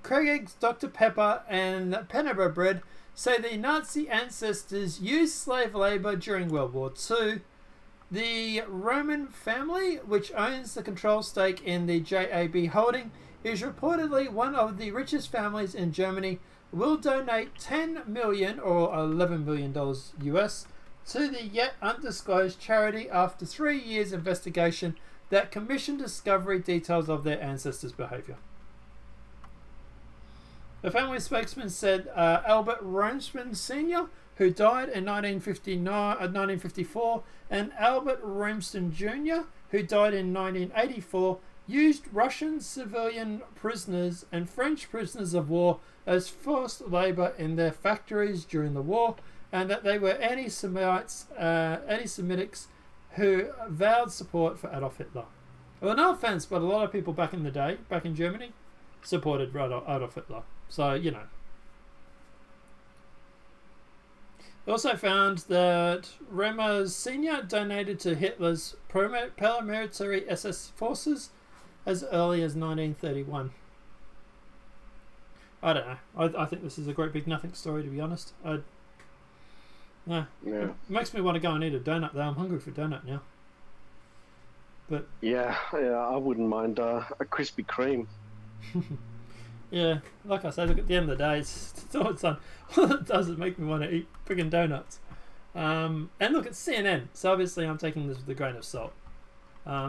Craig's Dr. Pepper and Panera Bread say the Nazi ancestors used slave labor during World War II. The Roman family, which owns the control stake in the JAB holding, is reportedly one of the richest families in Germany, will donate $10 million or $11 million US to the yet undisclosed charity after 3 years investigation that commissioned discovery details of their ancestors' behaviour. The family spokesman said Albert Roemsman Sr., who died in 1954, and Albert Roemston Jr., who died in 1984, used Russian civilian prisoners and French prisoners of war as forced labour in their factories during the war, and that they were anti-Semitics who vowed support for Adolf Hitler. Well, no offence, but a lot of people back in the day, back in Germany, supported Adolf Hitler. So, you know. Also found that Römer Sr. donated to Hitler's paramilitary SS forces as early as 1931. I don't know. I think this is a great big nothing story, to be honest. Yeah. It makes me want to go and eat a donut, though. I'm hungry for donut now. But yeah, I wouldn't mind a Krispy Kreme. Yeah, like I said, look, at the end of the day, it's all it's done. All it does is make me want to eat friggin' donuts. And look, it's CNN, so obviously I'm taking this with a grain of salt.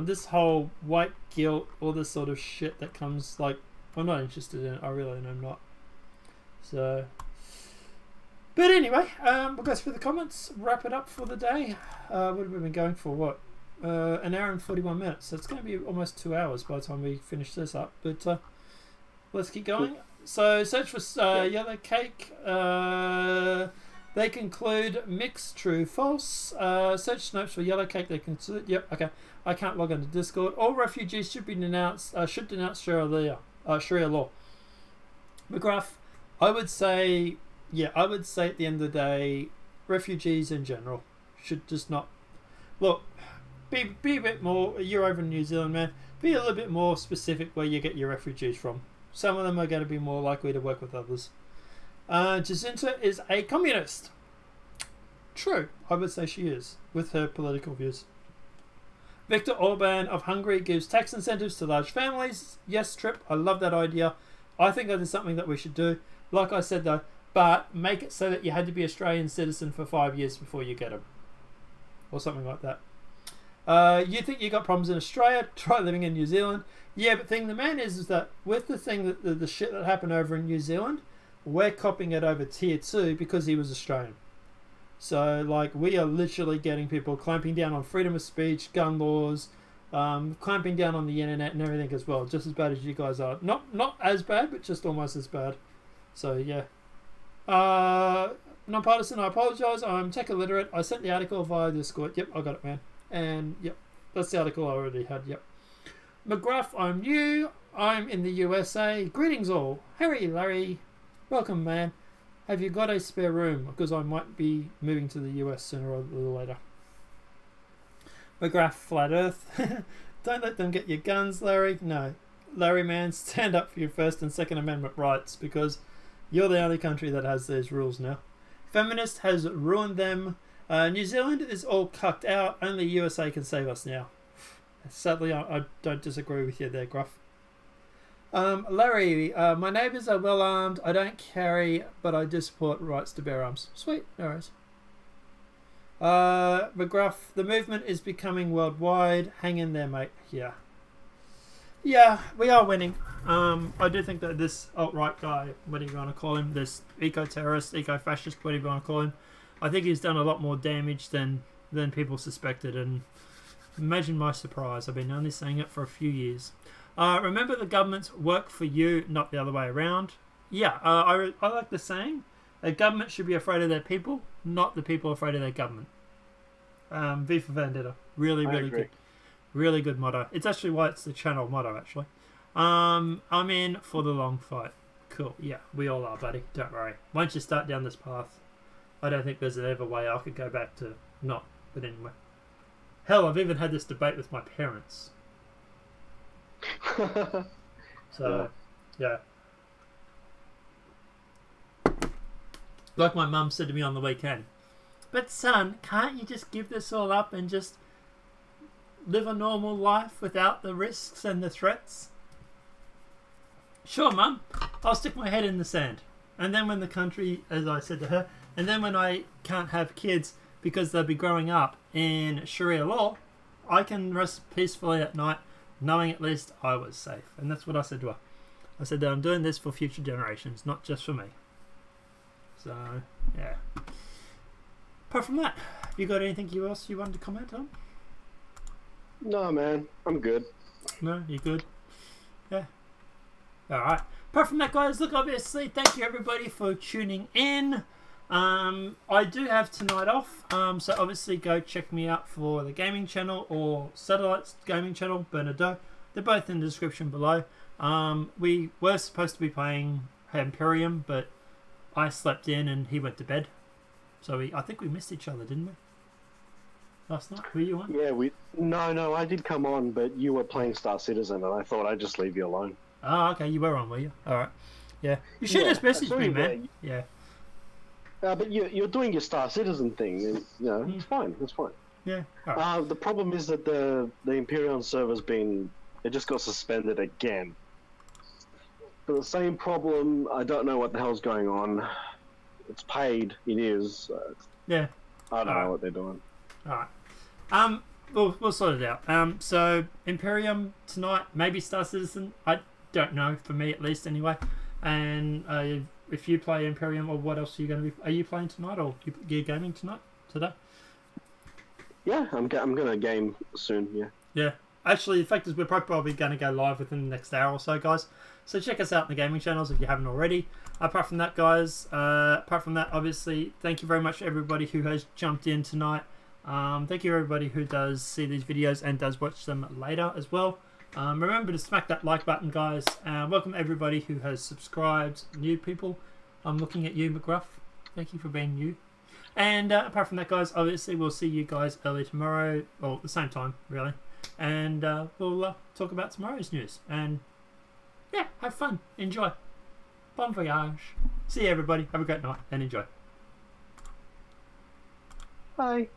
This whole white guilt, all this sort of shit that comes, like, I'm not interested in it. I really am not. So, but anyway, we'll go through the comments, wrap it up for the day. What have we been going for? What? An hour and 41 minutes. So it's going to be almost 2 hours by the time we finish this up. But let's keep going. So search for yellow cake. They conclude mixed, true, false. Search notes for yellow cake. They conclude. Yep. Okay. I can't log into Discord. All refugees should be denounced. Should denounce Sharia law. McGrath. I would say at the end of the day, refugees in general should just not look. Be a bit more. You're over in New Zealand, man. Be a little bit more specific where you get your refugees from. Some of them are going to be more likely to work with others. Jacinta is a communist. True, I would say she is, with her political views. Viktor Orban of Hungary gives tax incentives to large families. Yes, Trip, I love that idea. I think that is something that we should do. Like I said though, but make it so that you had to be Australian citizen for 5 years before you get them. Or something like that. You think you got problems in Australia? Try living in New Zealand. Yeah, but the man is that with the thing that the shit that happened over in New Zealand, we're copying it over tier 2 because he was Australian. So, like, we are literally getting people clamping down on freedom of speech, gun laws, clamping down on the internet and everything as well. Just as bad as you guys are. Not as bad, but just almost as bad. So, yeah. Non-partisan, I apologise. I'm tech illiterate. I sent the article via Discord. Yep, I got it, man. And, yep, that's the article I already had. Yep. McGrath, I'm new. I'm in the USA. Greetings all. Harry, Larry. Welcome, man. Have you got a spare room? Because I might be moving to the US sooner or a little later. McGrath, flat earth. Don't let them get your guns, Larry. No. Larry, man, stand up for your First and Second Amendment rights because you're the only country that has these rules now. Feminist has ruined them. New Zealand is all cucked out. Only USA can save us now. Sadly, I don't disagree with you there, Gruff. Larry, my neighbours are well armed. I don't carry, but I do support rights to bear arms. Sweet, no worries. McGruff, the movement is becoming worldwide. Hang in there, mate. Yeah. Yeah, we are winning. I do think that this alt-right guy, whatever you want to call him, this eco-terrorist, eco-fascist, whatever you want to call him, I think he's done a lot more damage than people suspected, and imagine my surprise. I've been only saying it for a few years. Remember, the governments work for you, not the other way around. Yeah, I like the saying. A government should be afraid of their people, not the people afraid of their government. V for Vendetta. Really good. Really good motto. It's actually why it's the channel motto, actually. I'm in for the long fight. Cool. Yeah, we all are, buddy. Don't worry. Once you start down this path, I don't think there's ever way I could go back to not. But anyway. Hell, I've even had this debate with my parents. So, yeah. Like my mum said to me on the weekend, but son, can't you just give this all up and just live a normal life without the risks and the threats? Sure, mum. I'll stick my head in the sand. And then when the country, as I said to her, and then when I can't have kids because they'll be growing up in Sharia law, I can rest peacefully at night knowing at least I was safe. And that's what I said to her. I said that I'm doing this for future generations, not just for me. So, yeah. Apart from that, have you got anything else you wanted to comment on? No, man. I'm good. No, you good? Yeah. Alright. Apart from that, guys, look, obviously, thank you everybody for tuning in. I do have tonight off, so obviously go check me out for the gaming channel or Satellite's gaming channel, Bernardo. They're both in the description below. We were supposed to be playing Imperium, but I slept in and he went to bed. So I think we missed each other, didn't we? Last night? Were you on? Yeah, No, I did come on, but you were playing Star Citizen, and I thought I'd just leave you alone. Oh, okay, you were on, were you? Alright. Yeah. You should just message me, man. Yeah. But you're doing your Star Citizen thing, and, you know, it's fine. It's fine. Yeah. Right. The problem is that the Imperium server's it just got suspended again. For the same problem, I don't know what the hell's going on. It's paid. It is. Yeah. I don't know what they're doing. All right. We'll sort it out. So Imperium tonight, maybe Star Citizen. I don't know, for me at least anyway. And if you play Imperium, or what else are you going to be? Are you playing tonight, or you gaming today? Yeah, I'm gonna game soon. Yeah. Yeah. Actually, the fact is, we're probably going to go live within the next hour or so, guys. So check us out in the gaming channels if you haven't already. Apart from that, guys, obviously, thank you very much to everybody who has jumped in tonight. Thank you everybody who does see these videos and does watch them later as well. Remember to smack that like button, guys. Welcome everybody who has subscribed. New people, I'm looking at you, McGruff. Thank you for being new. And apart from that, guys, obviously we'll see you guys early tomorrow, or the same time, really. And we'll talk about tomorrow's news. And yeah, have fun, enjoy. Bon voyage. See you everybody. Have a great night and enjoy. Bye.